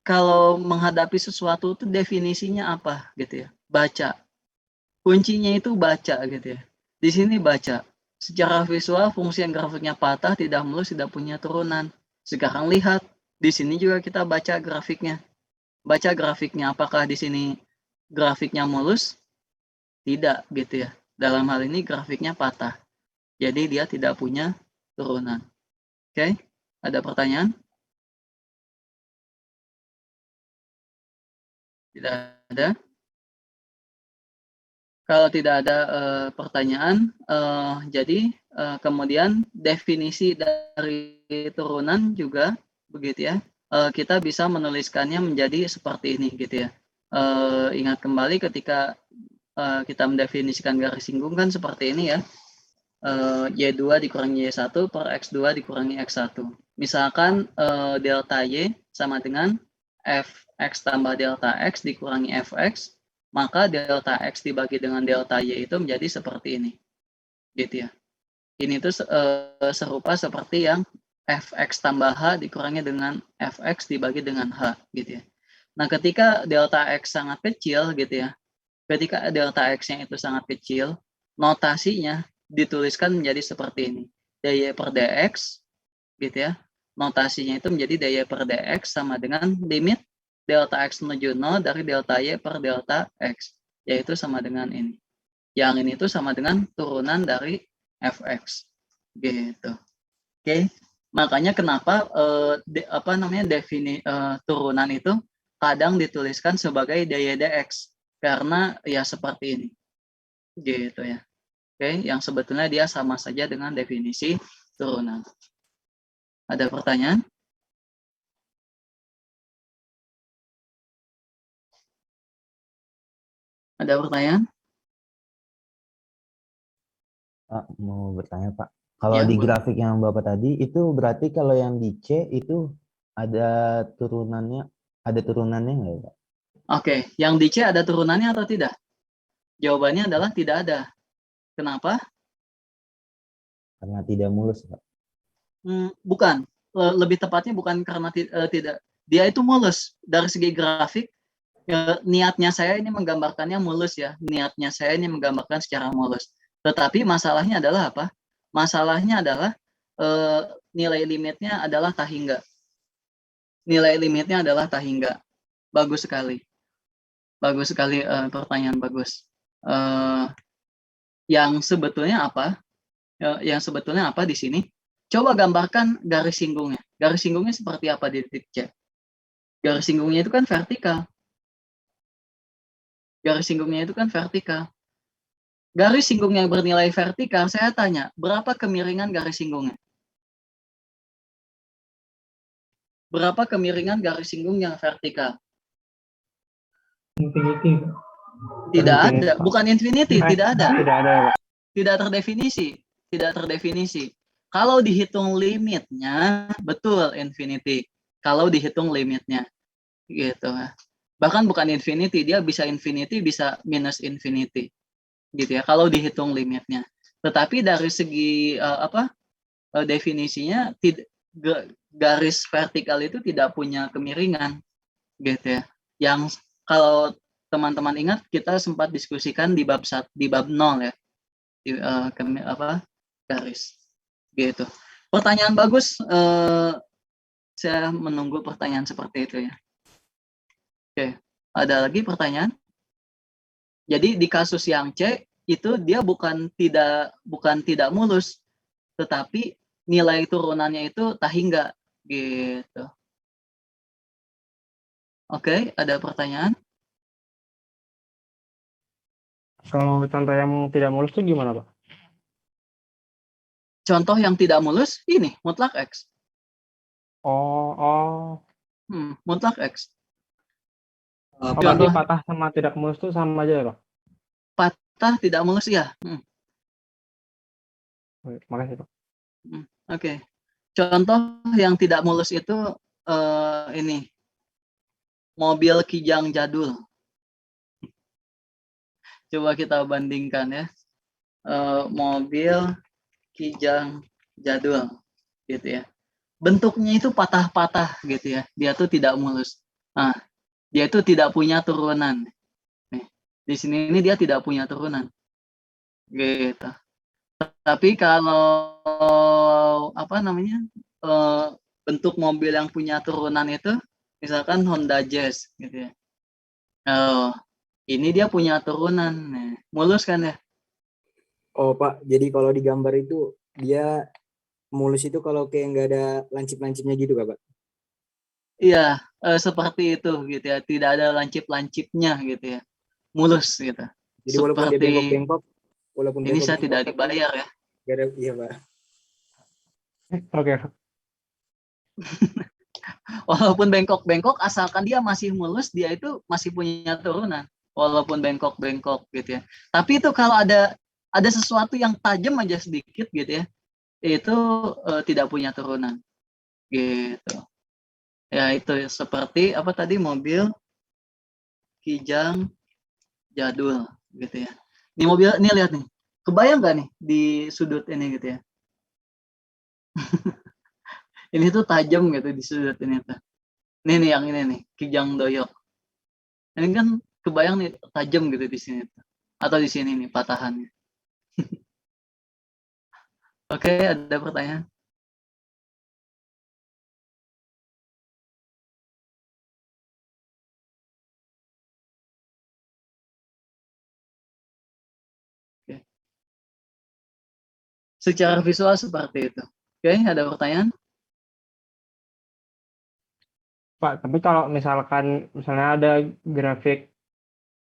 kalau menghadapi sesuatu itu definisinya apa gitu ya, baca. Kuncinya itu baca gitu ya. Di sini baca. Secara visual fungsi yang grafiknya patah tidak mulus, tidak punya turunan. Sekarang lihat, di sini juga kita baca grafiknya. Baca grafiknya, apakah di sini grafiknya mulus? Tidak gitu ya. Dalam hal ini grafiknya patah. Jadi dia tidak punya turunan. Oke, ada pertanyaan? Tidak ada. Kalau tidak ada pertanyaan, jadi kemudian definisi dari turunan juga begitu ya. Kita bisa menuliskannya menjadi seperti ini gitu ya. Ingat kembali ketika kita mendefinisikan garis singgung kan seperti ini ya. Y2 dikurangi Y1 per X2 dikurangi X1. Misalkan delta Y sama dengan Fx tambah delta X dikurangi Fx, maka delta X dibagi dengan delta Y itu menjadi seperti ini. Gitu ya. Ini tuh serupa seperti yang Fx tambah H dikurangi dengan Fx dibagi dengan H gitu ya. Nah, ketika delta X sangat kecil gitu ya. Ketika delta X-nya itu sangat kecil, notasinya dituliskan menjadi seperti ini. dy per dx gitu ya. Notasinya itu menjadi dy per dx sama dengan limit delta X menuju 0 dari delta Y per delta X, yaitu sama dengan ini. Yang ini itu sama dengan turunan dari Fx. Gitu. Oke. Makanya kenapa turunan itu kadang dituliskan sebagai daya dx karena ya seperti ini. Gitu ya. Oke, yang sebetulnya dia sama saja dengan definisi turunan. Ada pertanyaan? Ada pertanyaan? Pak, mau bertanya Pak. Kalau Ya, di boleh. grafik yang Bapak tadi itu berarti kalau yang di C itu ada turunannya nggak ya, Pak? Oke, yang di C ada turunannya atau tidak? Jawabannya adalah tidak ada. Kenapa? Karena tidak mulus, Pak. Bukan. Lebih tepatnya bukan karena tidak. Dia itu mulus. Dari segi grafik, niatnya saya ini menggambarkannya mulus ya. Niatnya saya ini menggambarkan secara mulus. Tetapi masalahnya adalah apa? Masalahnya adalah nilai limitnya adalah tak hingga. Nilai limitnya adalah tak hingga. Bagus sekali. Bagus sekali, pertanyaan bagus. Yang sebetulnya apa? Yang sebetulnya apa di sini? Coba gambarkan garis singgungnya. Garis singgungnya seperti apa di titik C? Garis singgungnya itu kan vertikal. Garis singgungnya itu kan vertikal. Garis singgung yang bernilai vertikal, saya tanya, berapa kemiringan garis singgungnya? Berapa kemiringan garis singgung yang vertikal? Infinity. Tidak ada, bukan infinity, tidak ada. Tidak ada, Pak. Tidak terdefinisi, tidak terdefinisi. Kalau dihitung limitnya, betul infinity. Kalau dihitung limitnya, gitu. Bahkan bukan infinity, dia bisa infinity, bisa minus infinity, gitu ya. Kalau dihitung limitnya. Tetapi dari segi definisinya, garis vertikal itu tidak punya kemiringan, gitu ya. Yang kalau teman-teman ingat, kita sempat diskusikan di bab 0 ya. Garis gitu. Pertanyaan bagus, saya menunggu pertanyaan seperti itu ya. Oke, ada lagi pertanyaan? Jadi di kasus yang C itu dia bukan tidak mulus, tetapi nilai turunannya itu tak hingga gitu. Oke, ada pertanyaan? Kalau contoh yang tidak mulus itu gimana, Pak? Contoh yang tidak mulus ini mutlak X. Mutlak X. Berarti patah sama tidak mulus itu sama aja ya, Pak? Patah tidak mulus ya. Makasih, Pak. Oke. Contoh yang tidak mulus itu ini mobil Kijang jadul. Coba kita bandingkan ya. Mobil Kijang jadul gitu ya. Bentuknya itu patah-patah gitu ya. Dia tuh tidak mulus. Nah, dia itu tidak punya turunan. Nih, di sini ini dia tidak punya turunan. Gitu. Tapi kalau bentuk mobil yang punya turunan itu misalkan Honda Jazz gitu ya. Ini dia punya turunan. Nah, mulus kan ya? Oh Pak, jadi kalau di gambar itu dia mulus itu kalau kayak nggak ada lancip-lancipnya gitu Kak, Pak? Iya, seperti itu gitu ya. Tidak ada lancip-lancipnya gitu ya. Mulus gitu. Jadi walaupun dia bengkok-bengkok, ini saya tidak dibayar ya. Gak ada, iya Pak. Oke. Walaupun bengkok-bengkok, asalkan dia masih mulus, dia itu masih punya turunan. Walaupun bengkok-bengkok gitu ya. Tapi itu kalau ada sesuatu yang tajam aja sedikit gitu ya, itu tidak punya turunan. Gitu. Ya itu seperti apa tadi, mobil Kijang jadul gitu ya. Ini mobil, ini lihat nih. Kebayang nggak nih di sudut ini gitu ya? Ini tuh tajam gitu di sudut ini tuh. Ini nih yang ini nih, Kijang doyok. Ini kan kebayang nih tajam gitu di sini tuh. Atau di sini nih patahannya. Oke, ada pertanyaan? Oke. Secara visual seperti itu. Oke, ada pertanyaan? Pak, tapi kalau misalnya ada grafik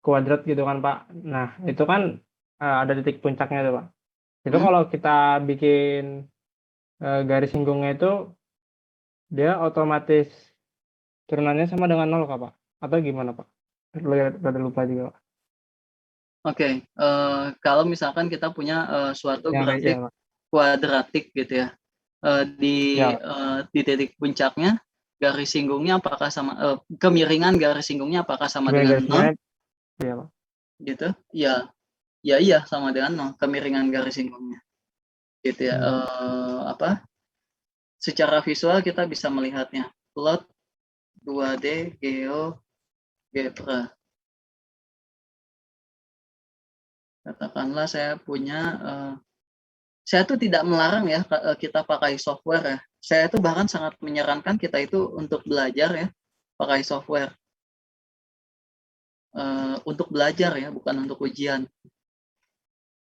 kuadrat gitu kan Pak. Nah, itu kan ada titik puncaknya tuh Pak. Itu kalau kita bikin garis singgungnya itu dia otomatis turunannya sama dengan 0 kah Pak? Atau gimana Pak? Rada lupa juga Pak. Oke, kalau misalkan kita punya suatu Ya, grafik ya, Pak. kuadratik gitu ya, Ya. di titik puncaknya garis singgungnya apakah sama kemiringan garis singgungnya apakah sama dengan 0 Iya Pak. gitu? Ya, iya sama dengan 0 kemiringan garis singgungnya. Gitu ya. Apa? Secara visual kita bisa melihatnya. Plot 2D GeoGebra. Katakanlah saya punya saya tuh tidak melarang ya kita pakai software ya. Saya tuh bahkan sangat menyarankan kita itu untuk belajar ya pakai software. Untuk belajar ya, bukan untuk ujian.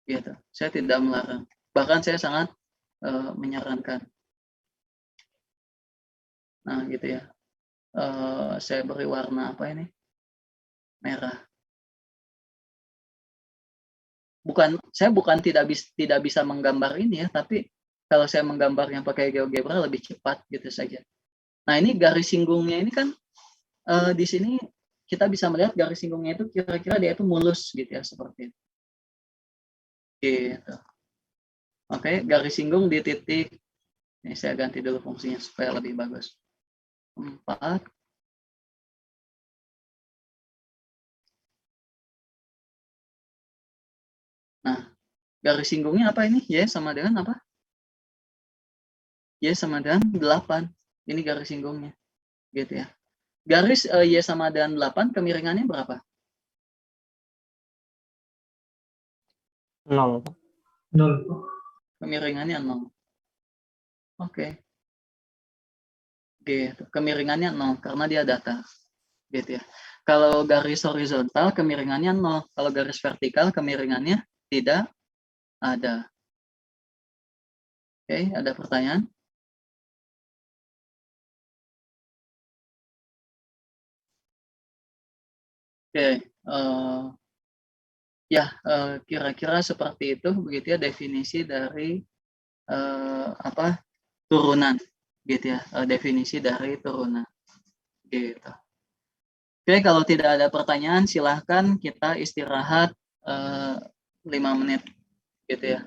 Gitu. Saya tidak melarang. Bahkan saya sangat menyarankan. Nah, gitu ya. Saya beri warna apa ini? Merah. Saya bukan tidak bisa menggambar ini ya, tapi kalau saya menggambarnya pakai GeoGebra lebih cepat gitu saja. Nah, ini garis singgungnya ini kan di sini kita bisa melihat garis singgungnya itu kira-kira dia itu mulus gitu ya, seperti itu. Gitu. Oke, garis singgung di titik, ini saya ganti dulu fungsinya supaya lebih bagus. 4. Nah, garis singgungnya apa ini? Y sama dengan apa? Y sama dengan 8. Ini garis singgungnya. Gitu ya. Garis Y sama dengan 8, kemiringannya berapa? 0. 0. Kemiringannya 0. Oke. Gitu. Kemiringannya 0 karena dia datar. Gitu ya. Kalau garis horizontal kemiringannya 0. Kalau garis vertikal kemiringannya tidak ada. Oke, ada pertanyaan? Oke, ya kira-kira seperti itu begitu ya definisi dari apa turunan gitu ya, definisi dari turunan gitu. Oke, kalau tidak ada pertanyaan silahkan kita istirahat 5 menit gitu ya.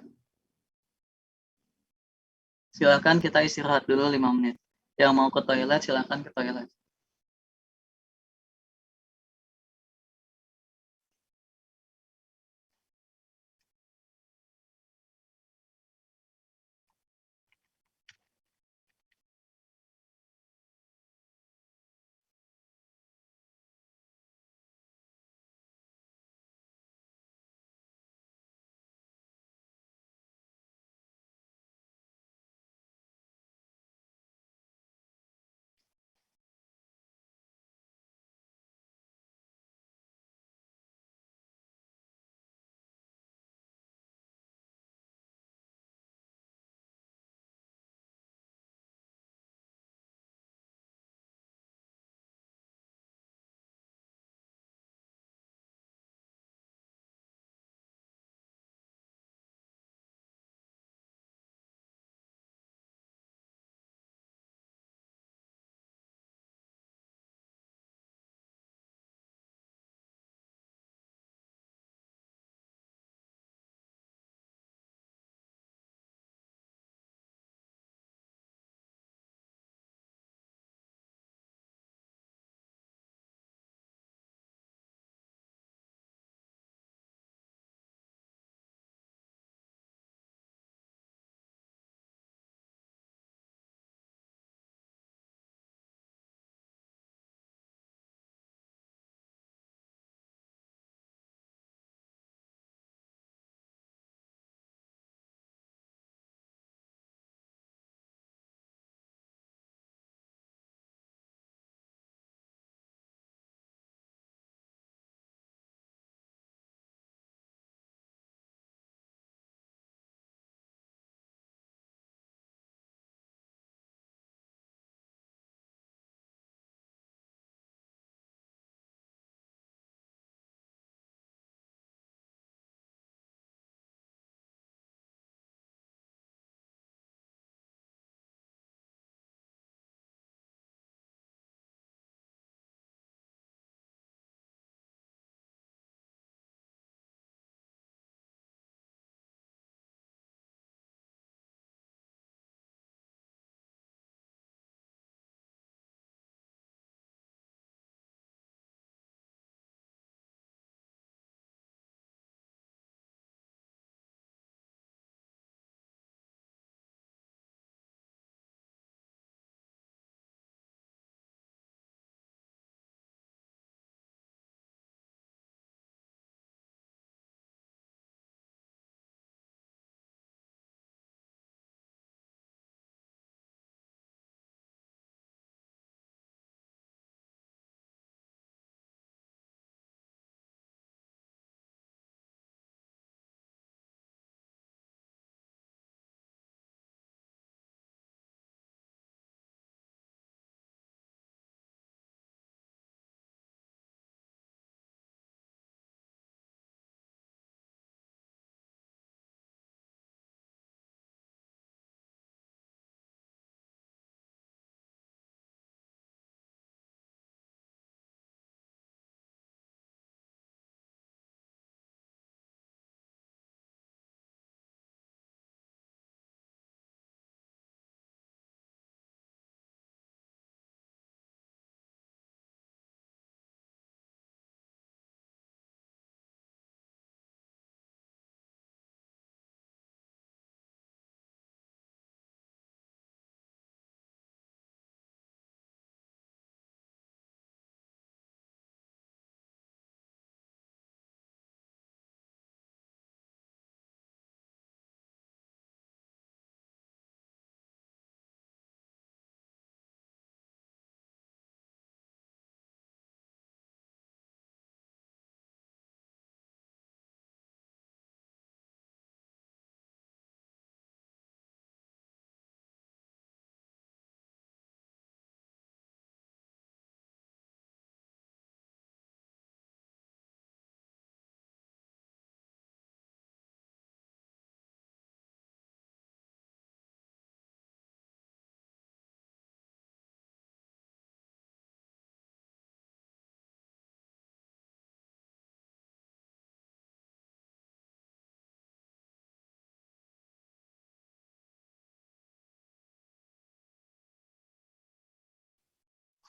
Silahkan kita istirahat dulu 5 menit. Yang mau ke toilet silahkan ke toilet.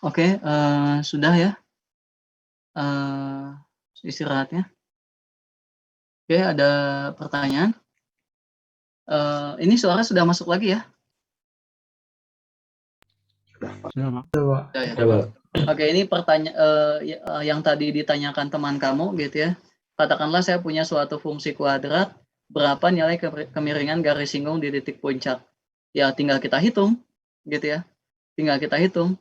Oke, sudah ya istirahatnya. Oke, ada pertanyaan? Ini suara sudah masuk lagi ya? Sudah, Pak. Coba. Ya, ya. Coba. Oke, ini yang tadi ditanyakan teman kamu gitu ya. Katakanlah saya punya suatu fungsi kuadrat, berapa nilai kemiringan garis singgung di titik puncak? Ya tinggal kita hitung gitu ya. Tinggal kita hitung.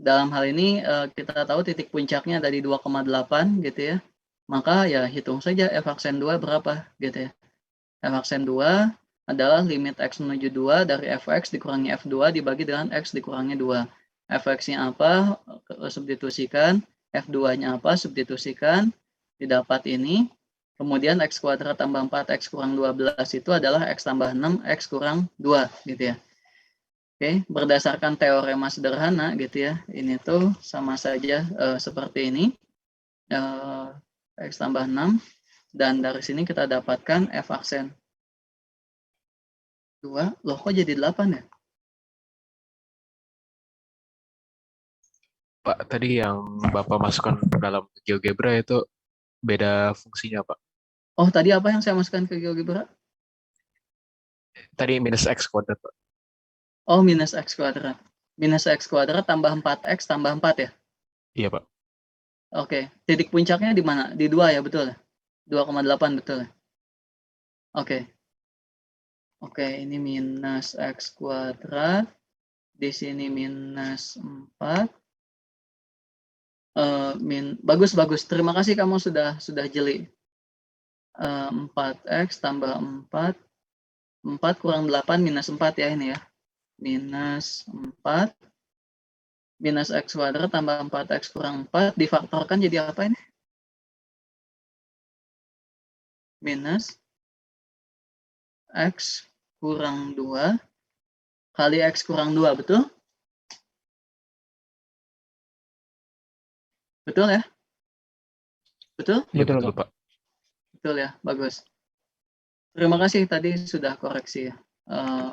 Dalam hal ini kita tahu titik puncaknya dari 2,8 gitu ya. Maka ya hitung saja f aksen 2 berapa gitu ya. F aksen 2 adalah limit x menuju 2 dari fx dikurangi f2 dibagi dengan x dikurangi 2. Fx-nya apa? Substitusikan. F2-nya apa? Substitusikan. Didapat ini. Kemudian x kuadrat tambah 4x kurang 12 itu adalah x tambah 6, x kurang 2 gitu ya. Oke, berdasarkan teorema sederhana gitu ya. Ini tuh sama saja seperti ini. X tambah 6. Dan dari sini kita dapatkan f aksen 2. Loh kok jadi 8 ya? Pak, tadi yang Bapak masukkan dalam GeoGebra itu beda fungsinya, Pak. Oh, tadi apa yang saya masukkan ke GeoGebra? Tadi minus X kuadrat, Pak. Oh, minus X kuadrat. Minus X kuadrat tambah 4X tambah 4 ya? Iya, Pak. Oke, titik puncaknya di mana? Di 2 ya, betul? 2,8 betul? Oke. Oke, ini minus X kuadrat. Di sini minus 4. Bagus. Terima kasih kamu sudah jeli. 4X tambah 4. 4 kurang 8 minus 4 ya ini ya. Minus 4. Minus X kuadrat tambah 4X kurang 4. Difaktorkan jadi apa ini? Minus X kurang 2 kali X kurang 2, betul? Betul ya? Betul? Iya, betul, Pak. Betul ya, bagus. Terima kasih tadi sudah koreksi ya.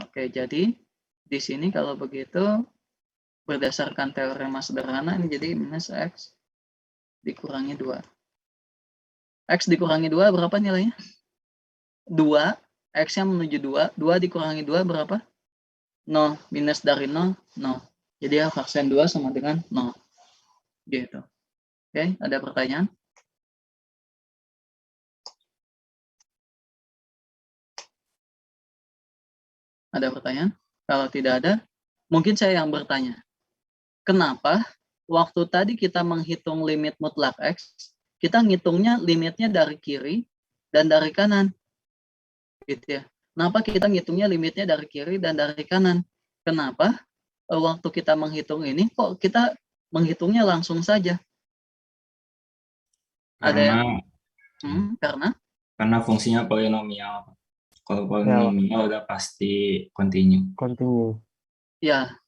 Oke, jadi di sini kalau begitu berdasarkan teorema sederhana ini jadi minus X dikurangi 2. X dikurangi 2 berapa nilainya? 2, X-nya menuju 2, 2 dikurangi 2 berapa? 0, minus dari 0, 0. Jadi ya aksen 2 sama dengan 0. Gitu. Oke, ada pertanyaan? Ada pertanyaan? Kalau tidak ada, mungkin saya yang bertanya. Kenapa waktu tadi kita menghitung limit mutlak X, kita ngitungnya limitnya dari kiri dan dari kanan? Gitu ya. Kenapa kita ngitungnya limitnya dari kiri dan dari kanan? Kenapa waktu kita menghitung ini kok kita menghitungnya langsung saja? Ada yang karena fungsinya polinomial. Kalau polinomial udah pasti continue. Ya,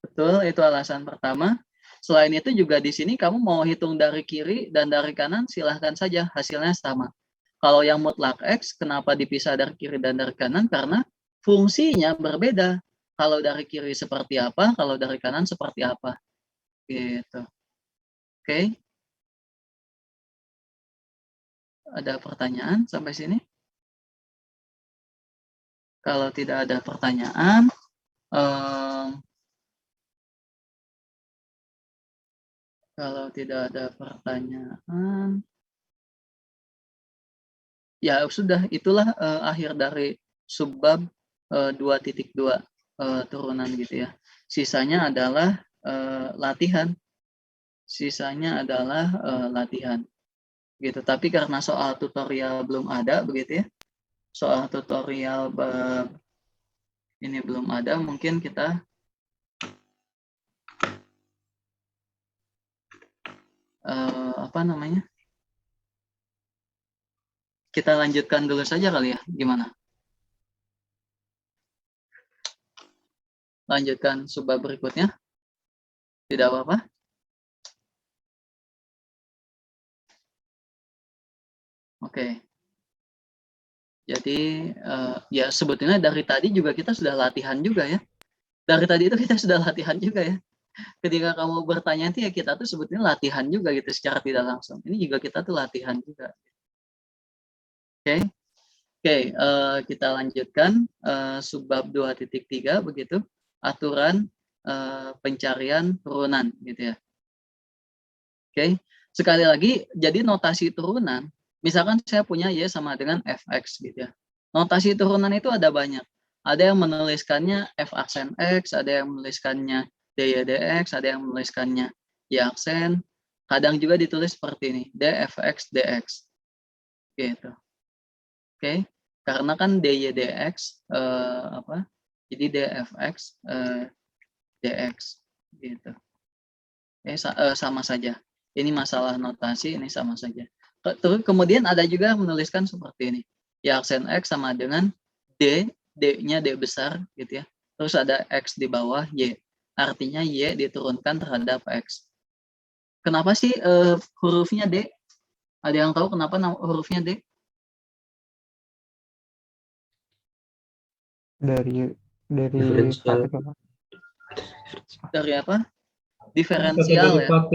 betul, itu alasan pertama. Selain itu juga di sini kamu mau hitung dari kiri dan dari kanan silahkan saja, hasilnya sama. Kalau yang mutlak X, kenapa dipisah dari kiri dan dari kanan? Karena fungsinya berbeda. Kalau dari kiri seperti apa, kalau dari kanan seperti apa. Gitu. Oke. Ada pertanyaan sampai sini? Kalau tidak ada pertanyaan, ya sudah, itulah akhir dari subbab 2.2 turunan gitu ya. Sisanya adalah latihan. Gitu. Tapi karena soal tutorial belum ada begitu ya. Soal tutorial ini belum ada, mungkin kita kita lanjutkan dulu saja kali ya, gimana? Lanjutkan subbab berikutnya. Tidak apa-apa? Oke. Jadi ya sebetulnya dari tadi juga kita sudah latihan juga ya. Dari tadi itu kita sudah latihan juga ya. ketika kamu bertanya itu ya kita tuh sebetulnya latihan juga gitu secara tidak langsung. Ini juga kita tuh latihan juga. Oke. Oke, kita lanjutkan subbab 2.3 begitu. Aturan pencarian turunan gitu ya. Oke. Sekali lagi, jadi notasi turunan, misalkan saya punya Y sama dengan Fx gitu ya. Notasi turunan itu ada banyak. Ada yang menuliskannya F aksen X, ada yang menuliskannya dy dx, ada yang menuliskannya Y aksen. Kadang juga ditulis seperti ini, dfx dx. Gitu. Oke. Karena kan dy dx jadi dfx dx gitu. Sama saja. Ini masalah notasi, ini sama saja. Terus kemudian ada juga yang menuliskan seperti ini. Ya aksen X sama dengan D, D-nya D besar gitu ya. Terus ada X di bawah Y. Artinya Y diturunkan terhadap X. Kenapa sih hurufnya D? Ada yang tahu kenapa hurufnya D? Dari Diferensial. Dari apa? Diferensial ya. Oh,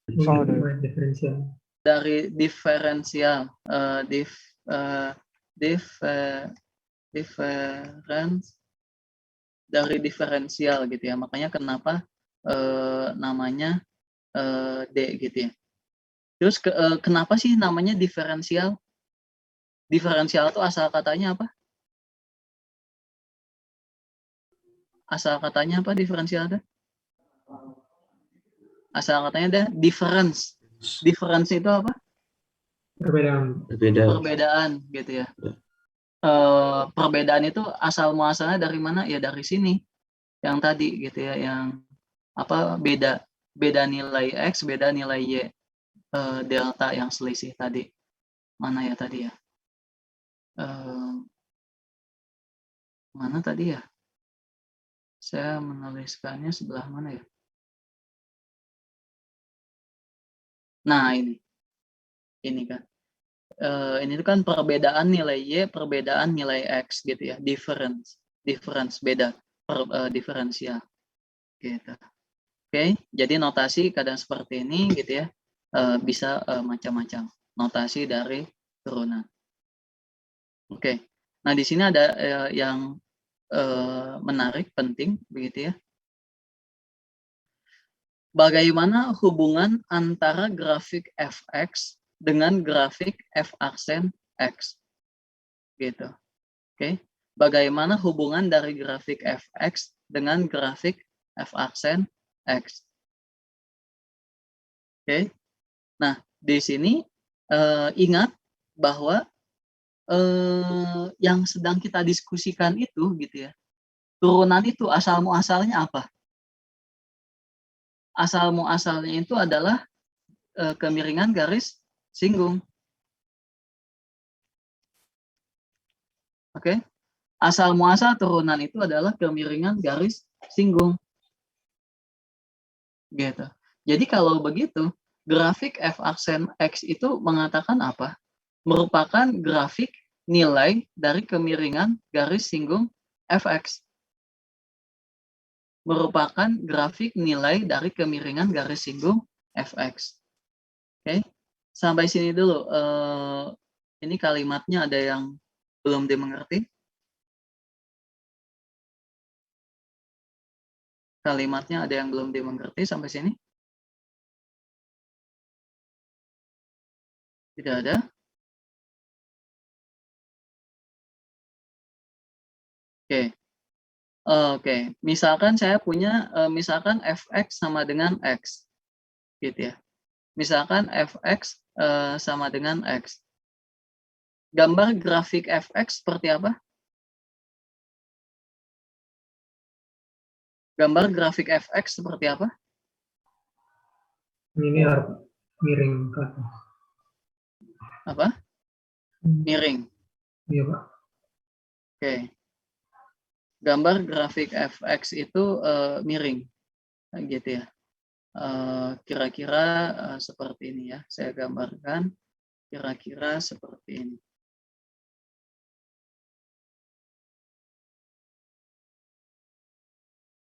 Diferensial. Dari diferensial. Dari diferensial gitu ya. Makanya kenapa namanya D gitu ya. Terus kenapa sih namanya diferensial? Diferensial itu asal katanya apa? Asal katanya apa diferensial itu? Asal katanya ada difference. Difference itu apa? Perbedaan gitu ya. Perbedaan itu asal muasalnya dari mana? Ya dari sini. Yang tadi gitu ya, yang apa beda nilai X, beda nilai Y. Delta yang selisih tadi. Mana ya tadi ya? Mana tadi ya? Saya menuliskannya sebelah mana ya? Nah, ini kan. Ini kan perbedaan nilai Y, perbedaan nilai X gitu ya. Difference beda, diferensial. Gitu. Oke, jadi notasi kadang seperti ini gitu ya. Bisa macam-macam. Notasi dari turunan. Oke. Nah, di sini ada yang menarik, penting begitu ya. Bagaimana hubungan antara grafik fx dengan grafik f aksen x? Gitu. Oke. Bagaimana hubungan dari grafik fx dengan grafik f aksen x? Oke. Nah, di sini ingat bahwa yang sedang kita diskusikan itu gitu ya. Turunan itu asal muasalnya apa? Asal muasalnya itu adalah kemiringan garis singgung. Oke. Asal muasal turunan itu adalah kemiringan garis singgung. Gitu. Jadi kalau begitu, grafik f aksen x itu mengatakan apa? Merupakan grafik nilai dari kemiringan garis singgung fx. Merupakan grafik nilai dari kemiringan garis singgung fx. Oke, sampai sini dulu. Ini kalimatnya ada yang belum dimengerti? Kalimatnya ada yang belum dimengerti sampai sini? Tidak ada? Oke. Oke, misalkan saya punya misalkan fx sama dengan x. Gitu ya. Misalkan fx sama dengan x. Gambar grafik fx seperti apa? Gambar grafik fx seperti apa? Ini miring ke atas. Apa? Miring. Iya, Pak. Oke. Gambar grafik fx itu miring. Gitu ya. Kira-kira seperti ini ya. Saya gambarkan kira-kira seperti ini.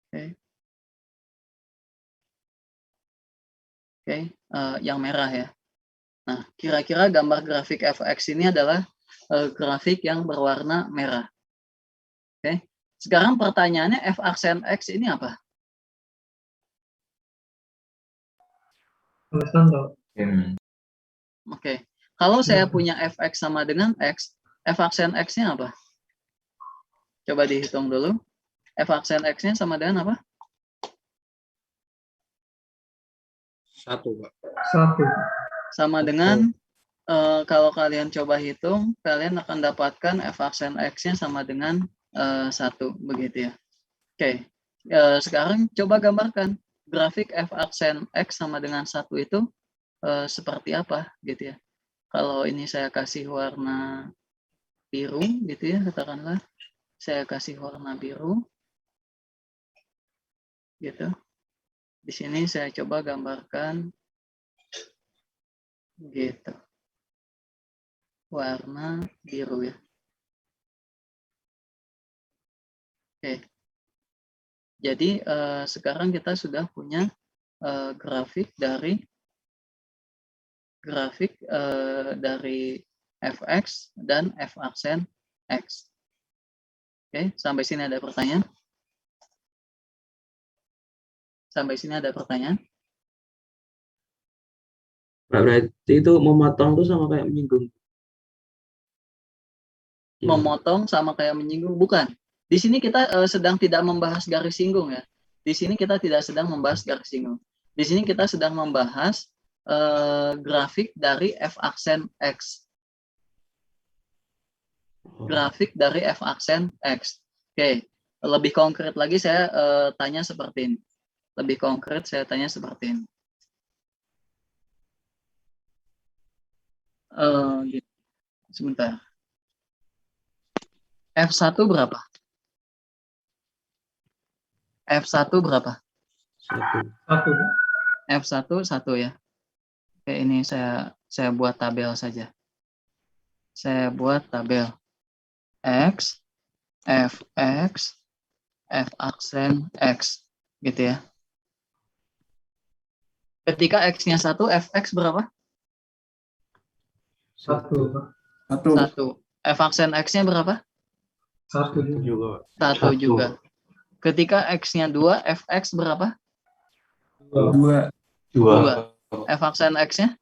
Oke. Oke, yang merah ya. Nah, kira-kira gambar grafik fx ini adalah grafik yang berwarna merah. Oke, sekarang pertanyaannya f aksen x ini apa? Oke, kalau saya punya fx sama dengan x, f aksen x-nya apa? Coba dihitung dulu. F aksen x-nya sama dengan apa? 1, Pak. 1. Sama dengan kalau kalian coba hitung, kalian akan dapatkan f aksen x-nya sama dengan 1, begitu ya. Oke, sekarang coba gambarkan grafik f aksen x sama dengan 1 itu seperti apa, gitu ya. Kalau ini saya kasih warna biru, gitu ya, katakanlah. Saya kasih warna biru, gitu. Di sini saya coba gambarkan, gitu. Warna biru ya. Oke. Jadi sekarang kita sudah punya grafik dari fx dan f aksen x. Oke, sampai sini ada pertanyaan? Sampai sini ada pertanyaan? Berarti itu memotong tuh sama kayak menyinggung. Memotong sama kayak menyinggung, bukan. Di sini kita sedang tidak membahas garis singgung ya. Di sini kita tidak sedang membahas garis singgung. Di sini kita sedang membahas grafik dari f aksen x. Grafik dari f aksen x. Oke, lebih konkret lagi saya tanya seperti ini. Lebih konkret saya tanya seperti ini. Gitu. Sebentar. F1 berapa? F1 berapa? 1. F1 1 ya. Oke, ini saya buat tabel saja. Saya buat tabel X, Fx, F aksen X. Gitu ya. Ketika X-nya 1, Fx berapa? 1. F aksen X-nya berapa? 1 juga. 1 juga. Ketika X-nya 2, Fx berapa? 2. 2. F aksen X-nya?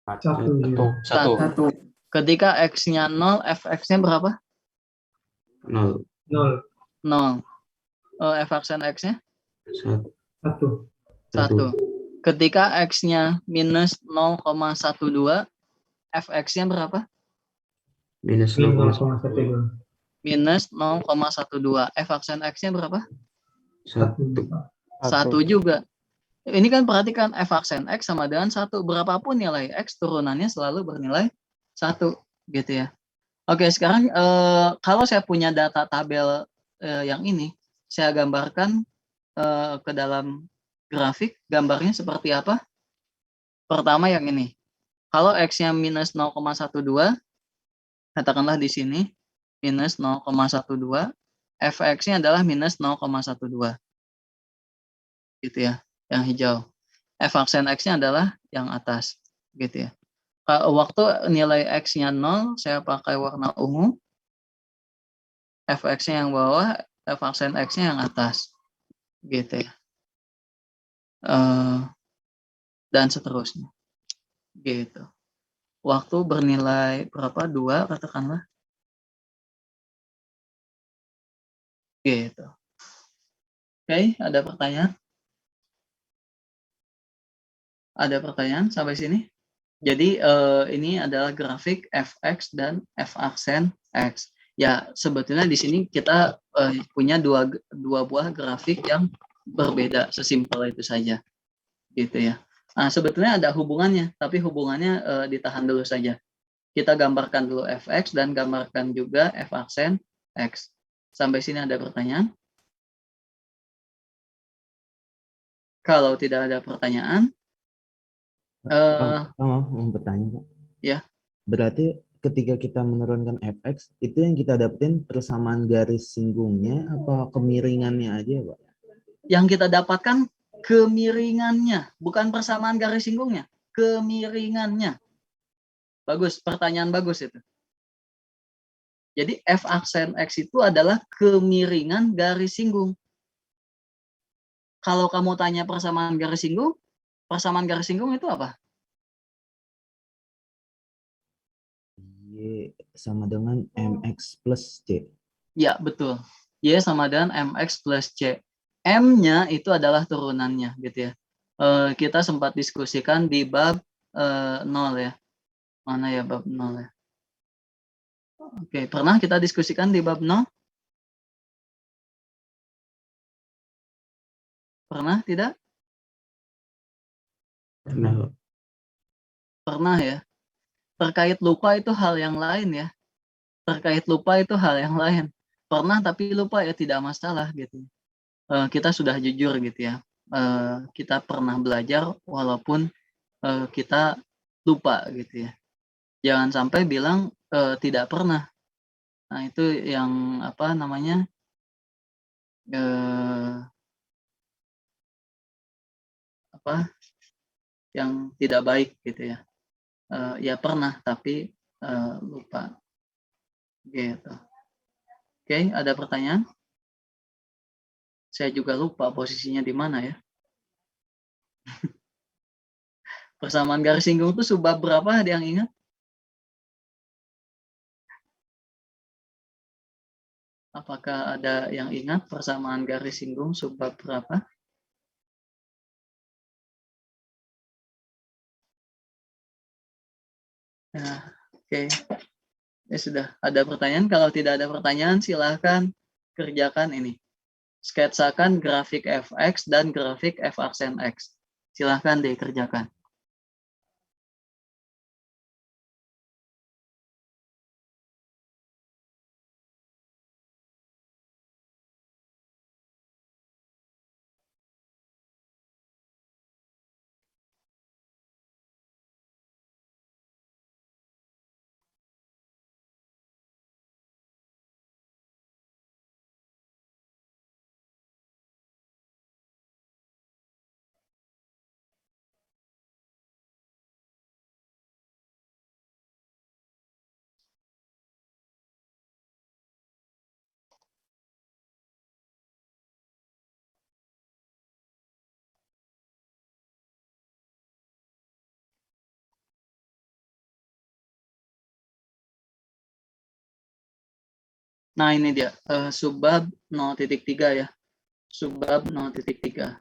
1. Ketika X-nya 0, Fx-nya berapa? 0. 0. F aksen X-nya? 1. 1. Ketika X-nya minus 0,12, Fx-nya berapa? Minus 0,1. Minus 0,12. F aksen X-nya berapa? 1. 1 juga. Ini kan perhatikan F aksen X sama dengan 1. Berapapun nilai X, turunannya selalu bernilai 1. Gitu ya. Oke, sekarang kalau saya punya data tabel yang ini, saya gambarkan ke dalam grafik, gambarnya seperti apa? Pertama yang ini. Kalau X-nya minus 0,12, katakanlah di sini, minus 0,12, Fx-nya adalah minus 0,12. Gitu ya, yang hijau. F aksen X-nya adalah yang atas. Gitu ya. Waktu nilai X-nya 0, saya pakai warna ungu. Fx-nya yang bawah, F aksen X-nya yang atas. Gitu ya. Dan seterusnya. Gitu. Waktu bernilai berapa? 2 katakanlah. Gitu. Oke, ada pertanyaan? Ada pertanyaan sampai sini? Jadi ini adalah grafik fx dan f aksen x. Ya, sebetulnya di sini kita punya dua buah grafik yang berbeda, sesimpel itu saja. Gitu ya. Nah, sebetulnya ada hubungannya, tapi hubungannya ditahan dulu saja. Kita gambarkan dulu fx dan gambarkan juga f aksen x. Sampai sini ada pertanyaan? Kalau tidak ada pertanyaan, mau bertanya, Pak. Ya. Berarti ketika kita menurunkan fx, itu yang kita dapetin persamaan garis singgungnya apa kemiringannya aja, Pak? Yang kita dapatkan kemiringannya, bukan persamaan garis singgungnya, kemiringannya. Bagus, pertanyaan bagus itu. Jadi F aksen X itu adalah kemiringan garis singgung. Kalau kamu tanya persamaan garis singgung itu apa? Y sama dengan MX plus C. Ya, betul. Y sama dengan MX plus C. M-nya itu adalah turunannya, gitu ya. Kita sempat diskusikan di bab 0 ya. Mana ya bab 0 ya? Oke, pernah kita diskusikan di bab 0? Pernah tidak? Pernah. Pernah ya. Terkait lupa itu hal yang lain ya. Terkait lupa itu hal yang lain. Pernah tapi lupa ya tidak masalah gitu. Kita sudah jujur gitu ya. Kita pernah belajar walaupun kita lupa gitu ya. Jangan sampai bilang tidak pernah. Nah itu yang apa namanya? Yang tidak baik gitu ya. Ya pernah tapi lupa gitu. Oke, ada pertanyaan? Saya juga lupa posisinya di mana ya. Persamaan garis singgung itu subbab berapa, ada yang ingat? Apakah ada yang ingat persamaan garis singgung subbab berapa? Nah, oke. Ya sudah, ada pertanyaan? Kalau tidak ada pertanyaan, silahkan kerjakan ini. Sketsakan grafik fx dan grafik f aksen x. Silahkan dikerjakan. Nah ini dia, subbab 0.3 ya. Subbab 0.3.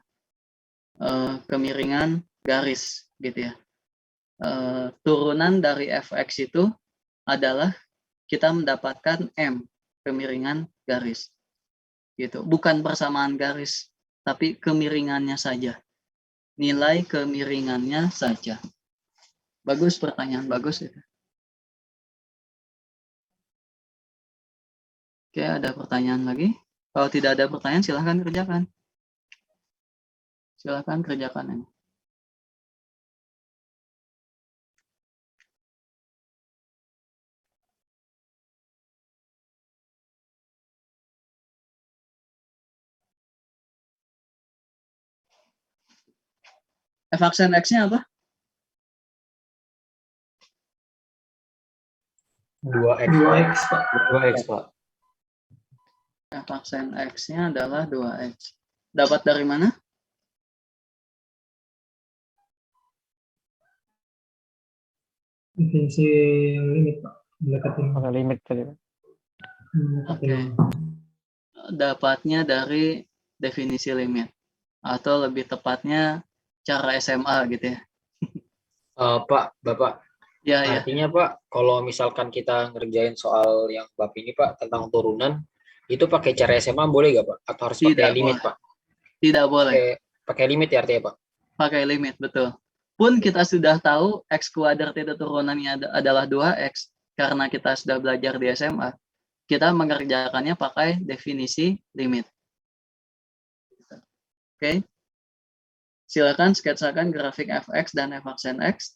Kemiringan garis gitu ya. Turunan dari fx itu adalah kita mendapatkan M, kemiringan garis. Gitu. Bukan persamaan garis, tapi kemiringannya saja. Nilai kemiringannya saja. Bagus, pertanyaan bagus itu. Oke, ada pertanyaan lagi? Kalau tidak ada pertanyaan, silahkan kerjakan. Silahkan kerjakan ini. F aksen X-nya apa? 2x, 2x, Pak. 2x, Pak. F aksen X-nya adalah 2X. Dapat dari mana? Definisi yang limit, Pak. Mendekati Pakai limit tadi, Pak. Oke. Dapatnya dari definisi limit. Atau lebih tepatnya cara SMA gitu ya. Pak, Bapak. Ya, ya. Artinya Pak, kalau misalkan kita ngerjain soal yang bab ini Pak tentang turunan, itu pakai cara SMA boleh nggak Pak? Atau harus pakai limit Pak? Tidak boleh. Pakai limit ya artinya Pak? Pakai limit, betul. Pun kita sudah tahu X kuadrat itu turunannya adalah 2X. Karena kita sudah belajar di SMA. Kita mengerjakannya pakai definisi limit. Oke. Silakan sketsakan grafik fx dan f aksen x.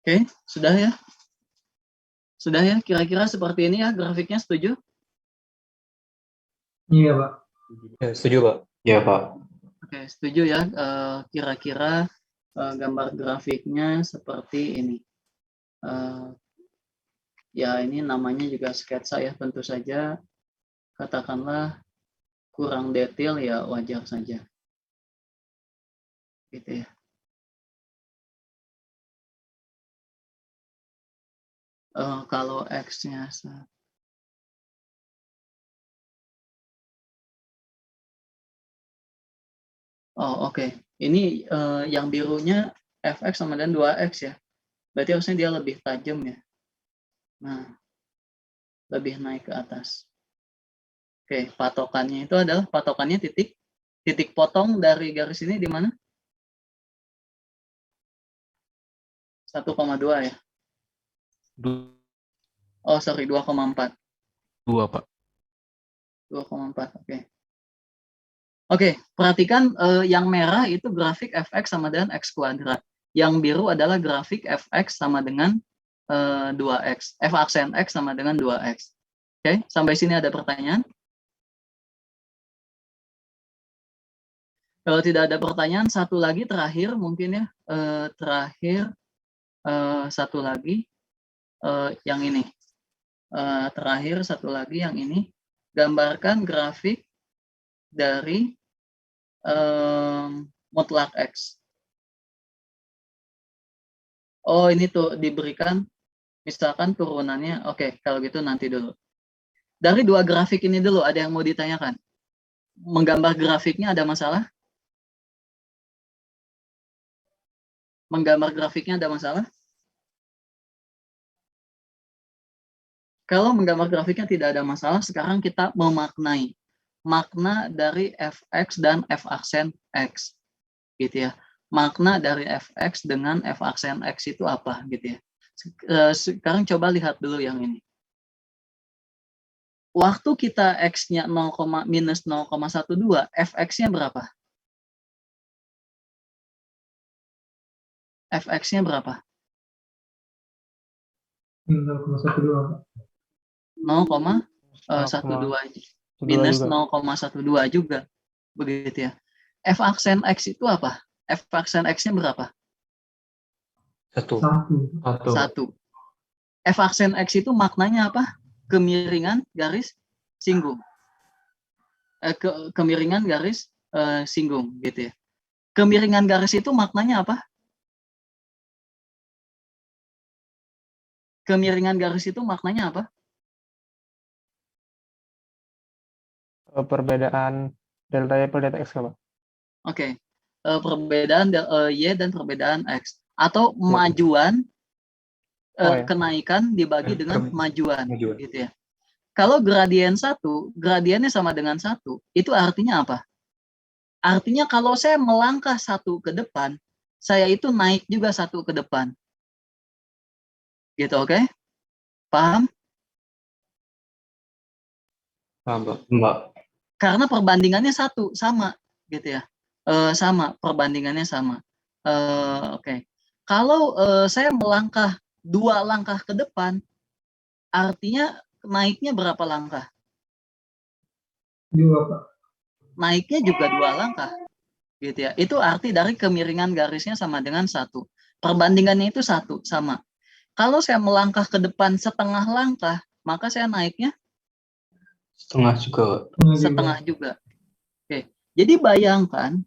Oke, sudah ya? Sudah ya, kira-kira seperti ini ya grafiknya, setuju? Iya, Pak. Ya, setuju, Pak. Ya, Pak. Oke, setuju ya. Kira-kira gambar grafiknya seperti ini. Ya, ini namanya juga sketsa ya, tentu saja. Katakanlah kurang detail ya, wajar saja. Gitu ya. Kalau X-nya oke. Ini yang birunya fx sama dengan 2x ya. Berarti harusnya dia lebih tajam ya. Nah, lebih naik ke atas. Oke, patokannya itu adalah patokannya titik potong dari garis ini di mana? 1,2 ya. Oh, sorry, 2,4. 2, Pak. 2,4, oke. Oke, perhatikan yang merah itu grafik fx sama dengan x kuadrat. Yang biru adalah grafik fx sama dengan 2x. F aksen x sama dengan 2x. Oke, sampai sini ada pertanyaan? Kalau tidak ada pertanyaan, satu lagi terakhir mungkin ya. Terakhir satu lagi yang ini. Terakhir satu lagi yang ini. Gambarkan grafik dari mutlak X. Oh, ini tuh diberikan misalkan turunannya. Oke, kalau gitu nanti dulu. Dari dua grafik ini dulu, ada yang mau ditanyakan? Menggambar grafiknya ada masalah? Menggambar grafiknya ada masalah? Kalau menggambar grafiknya tidak ada masalah, sekarang kita memaknai makna dari fx dan f aksen x, gitu ya. Makna dari fx dengan f aksen x itu apa, gitu ya. Sekarang coba lihat dulu yang ini. Waktu kita x-nya minus 0,12, fx-nya berapa? Fx-nya berapa? 0,12. 0,12 minus 0,12 juga, begitu ya. F aksen x itu apa? F aksen x-nya berapa? 1. F aksen x itu maknanya apa? Kemiringan garis singgung. Kemiringan garis singgung, gitu ya. Kemiringan garis itu maknanya apa? Kemiringan garis itu maknanya apa? Perbedaan delta Y per delta X, Pak. Oke. Perbedaan Y dan perbedaan X. Atau majuan kenaikan dibagi dengan kemajuan. Gitu ya. Kalau gradien 1, gradiennya sama dengan 1, itu artinya apa? Artinya kalau saya melangkah 1 ke depan, saya itu naik juga 1 ke depan. Gitu, oke? Paham? Paham, Mbak. Karena perbandingannya 1, sama, gitu ya. Sama, perbandingannya sama. Oke. Kalau saya melangkah 2 langkah ke depan, artinya naiknya berapa langkah? 2, Pak. Naiknya juga 2 langkah. Gitu ya. Itu arti dari kemiringan garisnya sama dengan 1. Perbandingannya itu 1, sama. Kalau saya melangkah ke depan setengah langkah, maka saya naiknya setengah juga. Setengah juga. Oke. Jadi bayangkan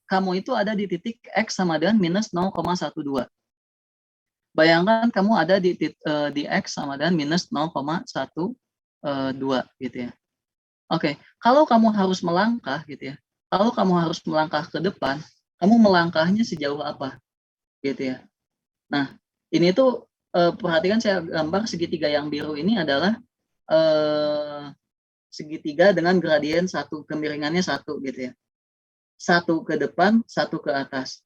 kamu itu ada di titik X sama dengan minus 0,12. Bayangkan kamu ada di X sama dengan minus 0,12 gitu ya. Oke, kalau kamu harus melangkah gitu ya. Kalau kamu harus melangkah ke depan, kamu melangkahnya sejauh apa? Gitu ya. Nah, ini tuh perhatikan saya gambar segitiga yang biru ini adalah segitiga dengan gradien 1, kemiringannya 1 gitu ya. 1 ke depan, 1 ke atas.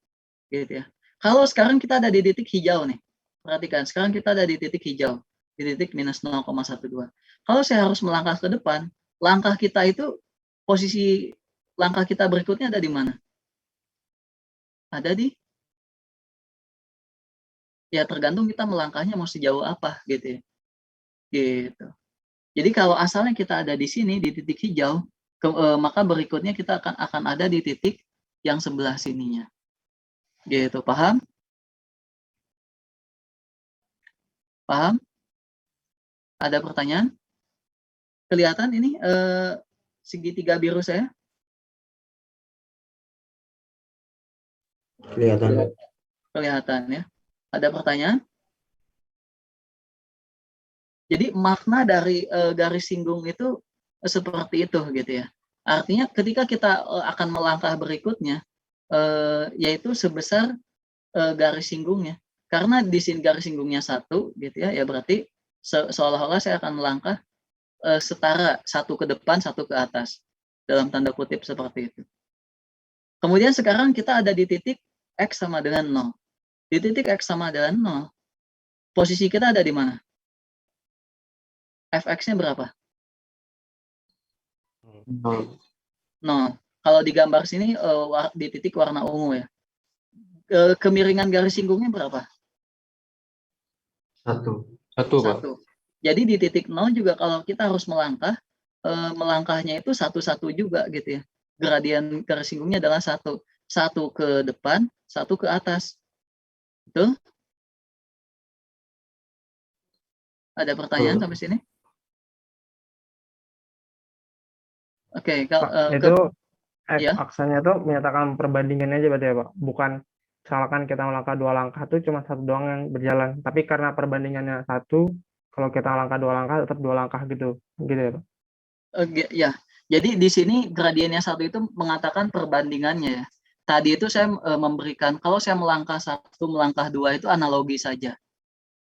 Gitu ya. Kalau sekarang kita ada di titik hijau nih. Perhatikan, sekarang kita ada di titik hijau, di titik minus 0,12. Kalau saya harus melangkah ke depan, langkah kita itu, posisi langkah kita berikutnya ada di mana? Ada di ya tergantung kita melangkahnya mau sejauh apa gitu ya. Gitu. Jadi kalau asalnya kita ada di sini di titik hijau, maka berikutnya kita akan ada di titik yang sebelah sininya. Gitu, paham? Paham? Ada pertanyaan? Kelihatan ini segitiga biru saya? Kelihatan. Kelihatan ya. Ada pertanyaan? Jadi makna dari garis singgung itu seperti itu gitu ya. Artinya ketika kita akan melangkah berikutnya, yaitu sebesar garis singgungnya. Karena di sini garis singgungnya 1 gitu ya, ya berarti seolah-olah saya akan melangkah setara, 1 ke depan, 1 ke atas. Dalam tanda kutip seperti itu. Kemudian sekarang kita ada di titik X sama dengan 0. Di titik X sama dengan 0, posisi kita ada di mana? Fx-nya berapa? 0. Kalau di gambar sini di titik warna ungu ya. Kemiringan garis singgungnya berapa? 1. 1. Jadi di titik 0 juga kalau kita harus melangkah, melangkahnya itu 1-1 juga gitu ya. Gradien garis singgungnya adalah 1. 1 ke depan, 1 ke atas. Betul? Ada pertanyaan sampai sini? Oke, itu ya. aksanya tuh menyatakan perbandingan aja berarti ya Pak, bukan misalkan kita melangkah 2 langkah tuh cuma 1 doang yang berjalan, tapi karena perbandingannya 1, kalau kita langkah 2 langkah tetap 2 langkah gitu ya Pak? Ya, jadi di sini gradiennya 1 itu mengatakan perbandingannya ya. Tadi itu saya memberikan kalau saya melangkah 1, melangkah 2 itu analogi saja,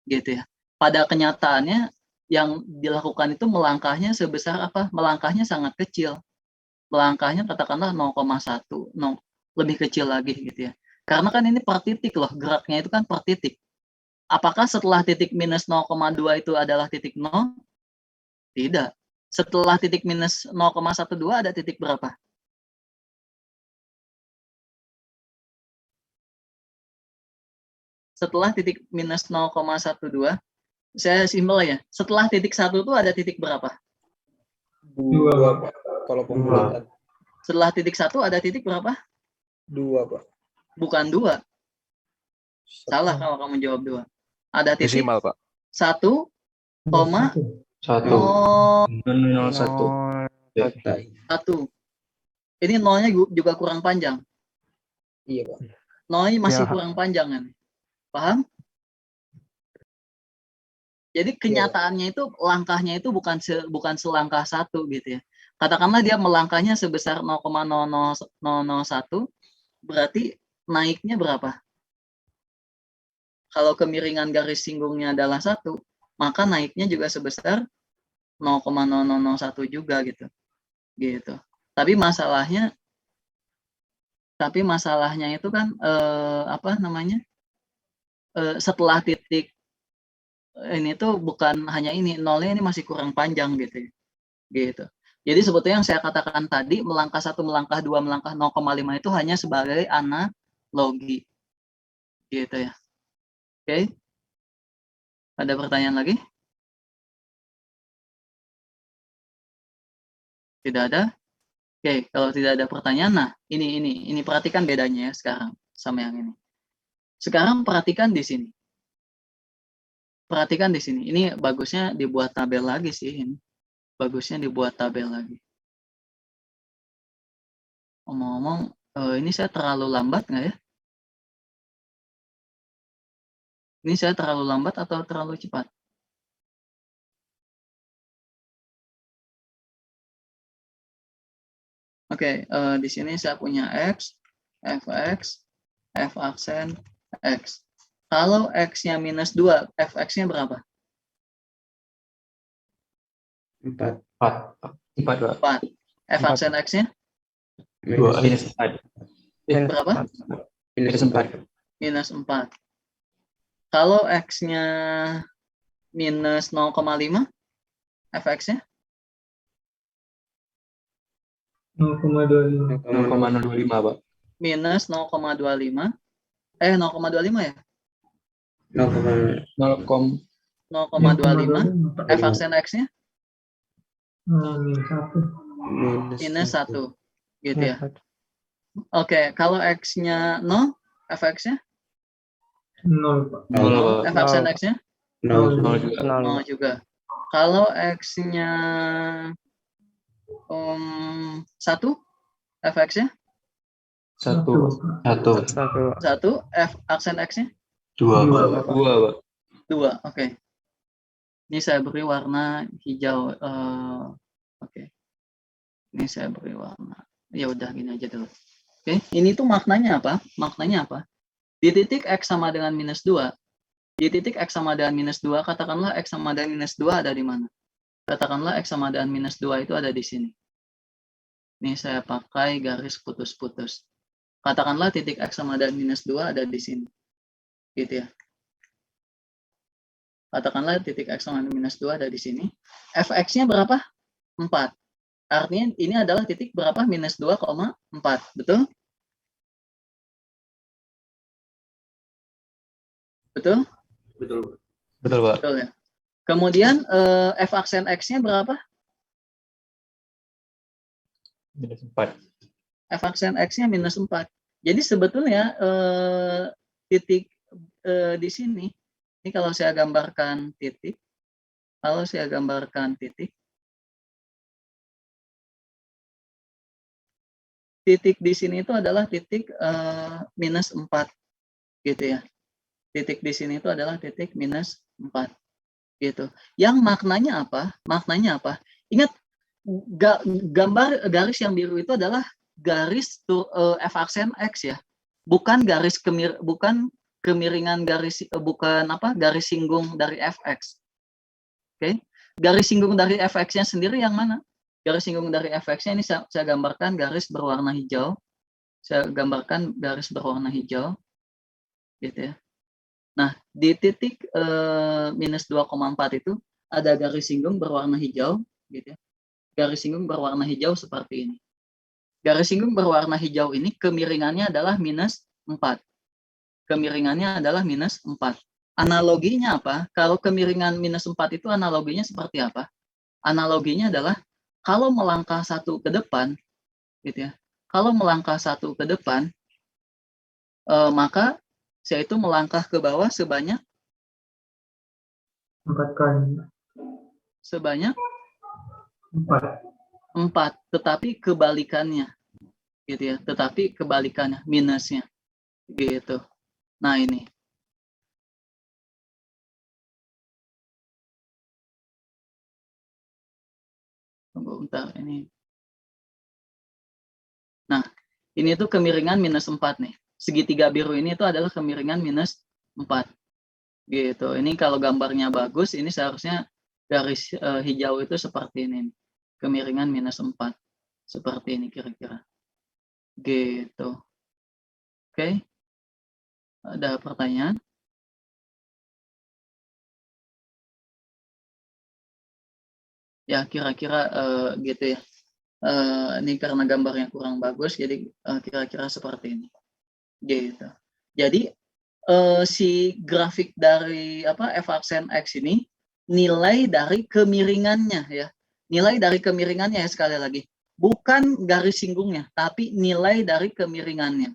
gitu ya. Pada kenyataannya yang dilakukan itu melangkahnya sebesar apa? Melangkahnya sangat kecil. Melangkahnya katakanlah 0,1, lebih kecil lagi gitu ya. Karena kan ini per titik loh, geraknya itu kan per titik. Apakah setelah titik minus 0,2 itu adalah titik 0? Tidak. Setelah titik minus 0,12 ada titik berapa? Setelah titik minus 0,12, saya simbol ya. Setelah titik 1 itu ada titik berapa? 2, Pak. Kalau pembulatan. Setelah titik 1 ada titik berapa? 2, Pak. Bukan 2. Salah kalau kamu jawab 2. Ada titik Desimal, Pak. 1,01. Ini nolnya juga kurang panjang. Iya, Pak. Nolnya masih Ya. kurang panjang kan? Paham? Jadi kenyataannya itu langkahnya itu bukan selangkah 1 gitu ya. Katakanlah dia melangkahnya sebesar 0,00001, berarti naiknya berapa? Kalau kemiringan garis singgungnya adalah 1, maka naiknya juga sebesar 0,0001 juga gitu. Gitu. Tapi masalahnya itu kan setelah titik ini tuh bukan hanya ini, nolnya ini masih kurang panjang gitu ya. Gitu. Jadi sebetulnya yang saya katakan tadi, melangkah 1, melangkah 2, melangkah 0,5 itu hanya sebagai analogi. Gitu ya. Oke. Ada pertanyaan lagi? Tidak ada? Oke, kalau tidak ada pertanyaan, nah ini perhatikan bedanya ya sekarang sama yang ini. Sekarang perhatikan di sini. Perhatikan di sini. Ini bagusnya dibuat tabel lagi sih ini. Bagusnya dibuat tabel lagi. Omong-omong, ini saya terlalu lambat nggak ya? Ini saya terlalu lambat atau terlalu cepat? Oke, di sini saya punya X, Fx, F aksen, X. Kalau X-nya minus 2, Fx-nya berapa? 4. 4. F aksen X-nya? Minus 4. Berapa? Minus 4. Minus 4. Kalau X-nya minus 0,5, Fx-nya? 0,25. 0,025, Pak. Minus 0,25. 0,25 ya? 0,25. 0,25. F aksen X-nya Minus 1. minus 1. Gitu ya. Oke, kalau X-nya 0, F X-nya? 0, Pak. 0, F aksen X-nya? 0 juga. 0 juga. Kalau X-nya 1, F X-nya? 1. 1, F aksen X-nya? 2, Pak. 2, Pak. 2, oke. Ini saya beri warna hijau. Oke. Ini saya beri warna. Ya udah gini aja dulu. Oke, ini tuh maknanya apa? Maknanya apa? Di titik X sama dengan minus 2. Di titik X sama dengan minus 2, katakanlah X sama dengan minus 2 ada di mana? Katakanlah X sama dengan minus 2 itu ada di sini. Ini saya pakai garis putus-putus. Katakanlah titik X sama dengan minus 2 ada di sini. Gitu ya. Katakanlah titik X sama dengan minus 2 ada di sini. Fx-nya berapa? 4. Artinya ini adalah titik berapa? Minus 2,4. Betul? Betul? Betul. Betul, Pak. Betul ya. Kemudian F aksen X-nya berapa? Minus 4. F aksen X-nya minus 4. Jadi sebetulnya titik di sini, ini kalau saya gambarkan titik, titik di sini itu adalah titik minus 4, gitu ya. Titik di sini itu adalah titik minus 4, gitu. Yang maknanya apa? Maknanya apa? Ingat, gambar garis yang biru itu adalah garis F aksen X ya, bukan garis kemiringan garis, garis singgung dari Fx. Oke, garis singgung dari Fx-nya sendiri yang mana? Garis singgung dari Fx-nya ini saya gambarkan garis berwarna hijau. Saya gambarkan garis berwarna hijau, gitu ya. Nah, di titik minus 2,4 itu ada garis singgung berwarna hijau, gitu ya. Garis singgung berwarna hijau seperti ini. Garis singgung berwarna hijau ini kemiringannya adalah minus 4. Kemiringannya adalah minus 4. Analoginya apa? Kalau kemiringan minus 4 itu analoginya seperti apa? Analoginya adalah kalau melangkah 1 ke depan, gitu ya. Kalau melangkah 1 ke depan, maka saya itu melangkah ke bawah sebanyak 4 kali. Sebanyak 4. 4, tetapi kebalikannya, gitu ya. Tetapi kebalikannya, minusnya, gitu. Nah ini. Tunggu bentar ini. Nah, ini tuh kemiringan minus 4 nih. Segitiga biru ini tuh adalah kemiringan minus 4. Gitu. Ini kalau gambarnya bagus, ini seharusnya garis hijau itu seperti ini. Kemiringan minus 4. Seperti ini kira-kira. Gitu. Oke. Ada pertanyaan? Ya, kira-kira gitu ya. Ini karena gambarnya kurang bagus, jadi kira-kira seperti ini. Gitu. Jadi si grafik dari F aksen X ini nilai dari kemiringannya ya. Nilai dari kemiringannya ya, sekali lagi. Bukan garis singgungnya, tapi nilai dari kemiringannya.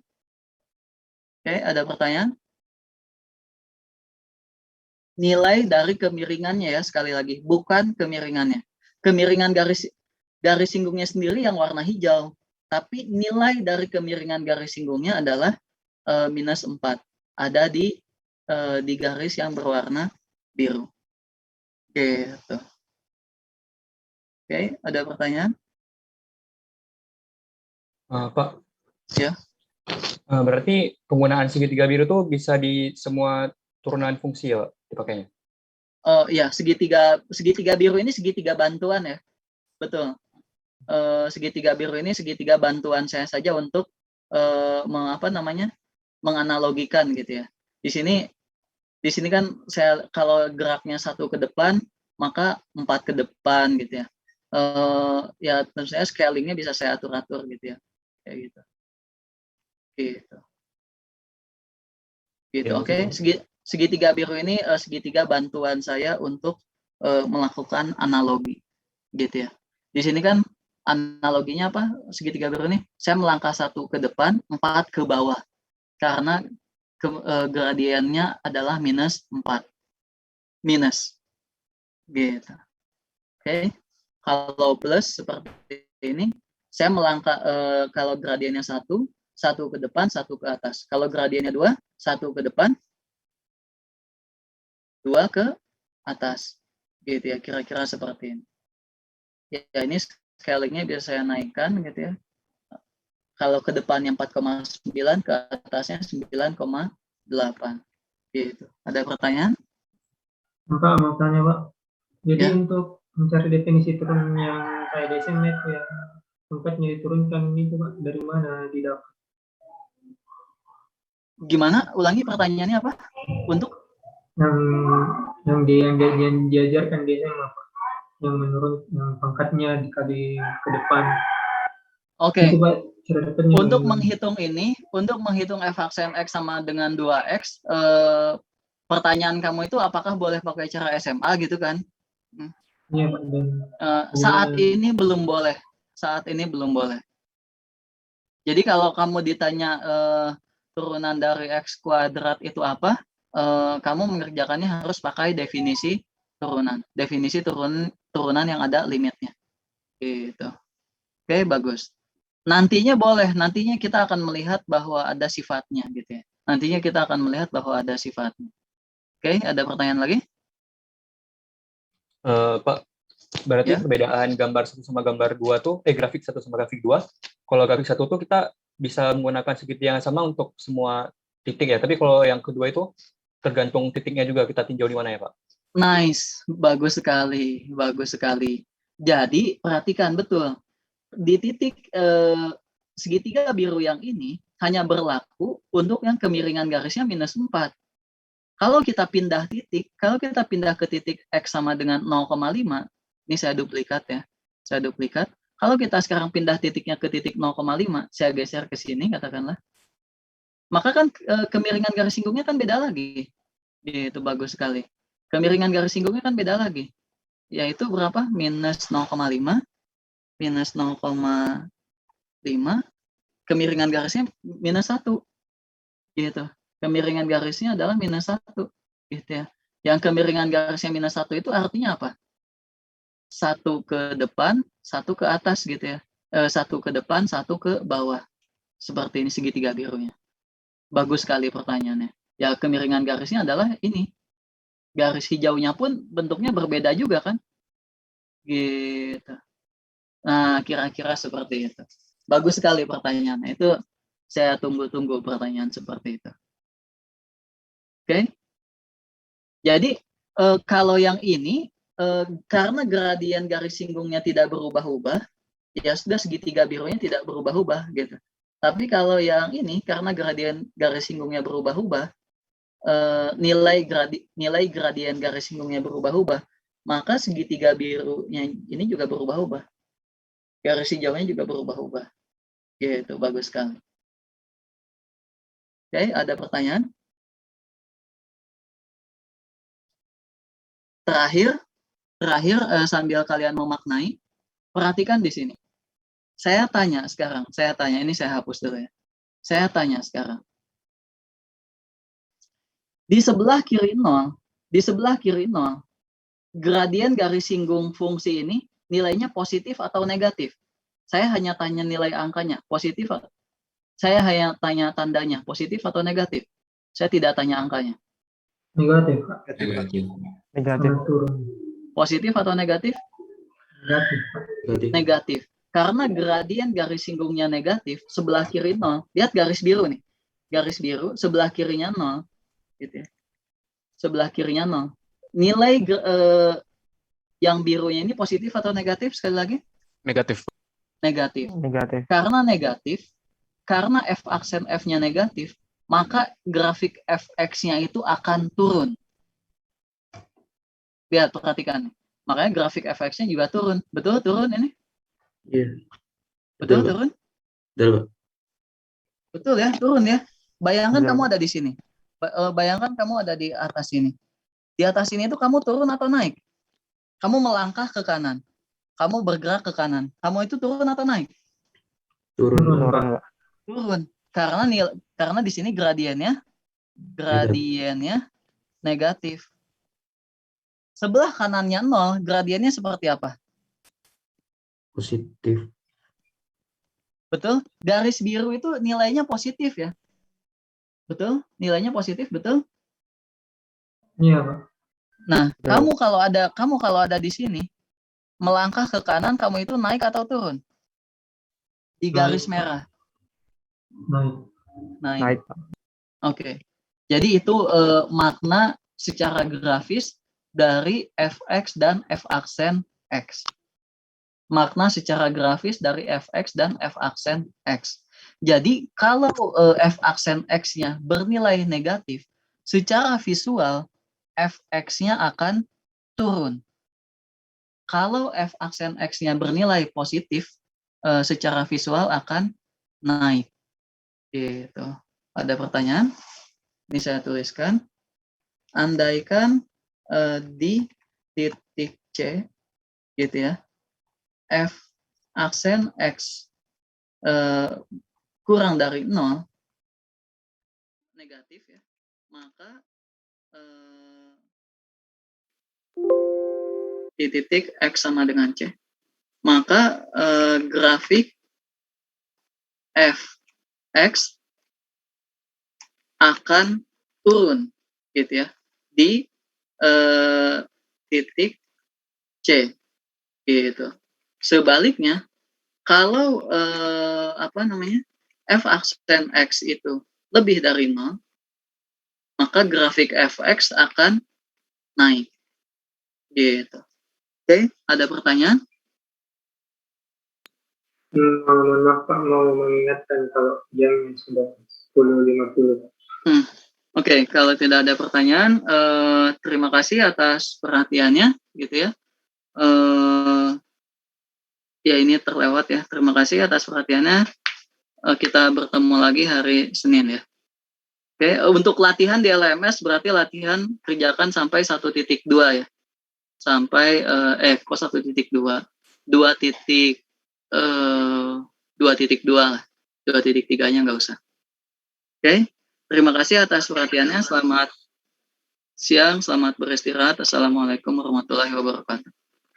Oke, ada pertanyaan? Nilai dari kemiringannya ya, sekali lagi, bukan kemiringannya. Kemiringan garis singgungnya sendiri yang warna hijau, tapi nilai dari kemiringan garis singgungnya adalah minus 4. Ada di garis yang berwarna biru. Gitu. Oke, ada pertanyaan? Pak, Ya. Berarti penggunaan segitiga biru tuh bisa di semua turunan fungsi ya, Pak, dipakainya? Ya, segitiga biru ini segitiga bantuan ya. Betul. Segitiga biru ini segitiga bantuan saya saja untuk menganalogikan gitu ya. Di sini kan saya kalau geraknya 1 ke depan, maka 4 ke depan gitu ya. Ya tentu saja scalingnya bisa saya atur-atur gitu ya, kayak gitu. Gitu. Oke. segitiga biru ini segitiga bantuan saya untuk melakukan analogi, gitu ya. Di sini kan analoginya apa? Segitiga biru ini, saya melangkah 1 ke depan, 4 ke bawah, karena gradiennya adalah minus 4. Minus, gitu. Oke. Kalau plus seperti ini, saya melangkah kalau gradiennya 1 ke depan, 1 ke atas. Kalau gradiennya 2, 1 ke depan, 2 ke atas. Gitu ya, kira-kira seperti ini. Ya, ini scalingnya bisa saya naikkan gitu ya. Kalau ke depannya 4,9, ke atasnya 9,8. Gitu. Ada pertanyaan? Pak, mau tanya Pak. Jadi Ya. untuk mencari definisi turun yang kayak DSM itu yang tempatnya diturunkan itu Pak, dari mana didapat? Gimana? Ulangi pertanyaannya apa? Untuk yang diajarkan DSM apa? Yang menurun, yang pangkatnya dikali ke depan. Oke. Itu Pak, cara dapatnya Untuk gimana? menghitung ini, untuk menghitung f aksen X sama dengan 2X, pertanyaan kamu itu apakah boleh pakai cara SMA gitu kan? Iya Pak. Dan Saat ini belum boleh. Saat ini belum boleh. Jadi kalau kamu ditanya turunan dari X kuadrat itu apa, kamu mengerjakannya harus pakai definisi turunan. Definisi turunan yang ada limitnya. Gitu. Oke, bagus. Nantinya boleh, nantinya kita akan melihat bahwa ada sifatnya gitu ya. Nantinya kita akan melihat bahwa ada sifatnya. Oke, ada pertanyaan lagi? Pak, berarti Ya. perbedaan gambar 1 sama gambar 2 tuh, grafik 1 sama grafik 2, kalau grafik 1 tuh kita bisa menggunakan segitiga yang sama untuk semua titik ya, tapi kalau yang kedua itu tergantung titiknya juga, kita tinjau di mana ya Pak? Nice, bagus sekali, bagus sekali. Jadi perhatikan betul, di titik segitiga biru yang ini hanya berlaku untuk yang kemiringan garisnya minus 4. Kalau kita pindah titik, kalau kita pindah ke titik X sama dengan 0,5, ini saya duplikat ya, saya duplikat. Kalau kita sekarang pindah titiknya ke titik 0,5, saya geser ke sini katakanlah, maka kan kemiringan garis singgungnya kan beda lagi. Itu bagus sekali. Kemiringan garis singgungnya kan beda lagi. Yaitu berapa? Minus 0,5, minus 0,5, kemiringan garisnya minus 1. Gitu. Kemiringan garisnya adalah minus 1. Gitu ya. Yang kemiringan garisnya minus 1 itu artinya apa? 1 ke depan, 1 ke atas gitu ya. 1 ke depan, 1 ke bawah. Seperti ini segitiga birunya. Bagus sekali pertanyaannya. Ya, kemiringan garisnya adalah ini. Garis hijaunya pun bentuknya berbeda juga kan? Gitu. Nah, kira-kira seperti itu. Bagus sekali pertanyaannya. Itu saya tunggu-tunggu pertanyaan seperti itu. Oke? Jadi, kalau yang ini, karena gradien garis singgungnya tidak berubah-ubah, ya sudah segitiga birunya tidak berubah-ubah gitu. Tapi kalau yang ini, karena gradien garis singgungnya berubah-ubah, nilai gradien garis singgungnya berubah-ubah, maka segitiga birunya ini juga berubah-ubah. Garis hijaunya juga berubah-ubah. Gitu, bagus sekali. Oke, ada pertanyaan? Terakhir sambil kalian memaknai, perhatikan di sini. Saya tanya, ini saya hapus dulu ya. Saya tanya sekarang. Di sebelah kiri 0, gradien garis singgung fungsi ini nilainya positif atau negatif? Saya hanya tanya nilai angkanya, positif atau? Saya hanya tanya tandanya, positif atau negatif? Saya tidak tanya angkanya. Negatif. Negatif. Positif atau negatif? Negatif. Negatif. Karena gradien garis singgungnya negatif, sebelah kiri 0. Lihat garis biru nih. Garis biru, sebelah kirinya 0. Gitu ya. Sebelah kirinya 0. Nilai yang birunya ini positif atau negatif sekali lagi? Negatif. Negatif. Negatif. Karena negatif, karena f aksen f-nya negatif, maka grafik fx-nya itu akan turun. Lihat, perhatikan. Makanya grafik fx-nya juga turun. Betul turun ini? Iya. Betul turun? Betul, Pak. Betul ya, turun ya. Bayangkan kamu ada di sini. Bayangkan kamu ada di atas ini. Di atas ini itu kamu turun atau naik? Kamu melangkah ke kanan. Kamu bergerak ke kanan. Kamu itu turun atau naik? Turun. Turun. Karena di sini gradiennya negatif. Sebelah kanannya 0, gradiennya seperti apa? Positif. Betul? Garis biru itu nilainya positif ya. Betul? Nilainya positif, betul? Iya, Pak. Nah, kamu kalau ada di sini, melangkah ke kanan, kamu itu naik atau turun? Di garis merah. Naik. Oke. Jadi itu makna secara grafis dari fx dan f aksen x. Makna secara grafis dari fx dan f aksen x. Jadi kalau f aksen x-nya bernilai negatif, secara visual fx-nya akan turun. Kalau f aksen x-nya bernilai positif, secara visual akan naik. Gitu. Ada pertanyaan? Ini saya tuliskan. Andaikan di titik C, gitu ya, f aksen x kurang dari 0, negatif ya, maka di titik x sama dengan C, maka grafik fx akan turun, gitu ya, di titik C, gitu. Sebaliknya, kalau f aksen x itu lebih dari 0, maka grafik fx akan naik, gitu. Oke, ada pertanyaan? Mohon maaf Pak, mau mengingatkan kalau jam sudah 10.50. Oke, kalau tidak ada pertanyaan, terima kasih atas perhatiannya, gitu ya. Ya ini terlewat ya. Terima kasih atas perhatiannya. Kita bertemu lagi hari Senin ya. Oke, untuk latihan di LMS berarti latihan kerjakan sampai 1.2 ya. Sampai kok 1.2? 2.2 lah. 2.3-nya nggak usah. Oke, terima kasih atas perhatiannya. Selamat siang, selamat beristirahat. Assalamualaikum warahmatullahi wabarakatuh.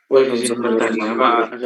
Waalaikumsalam.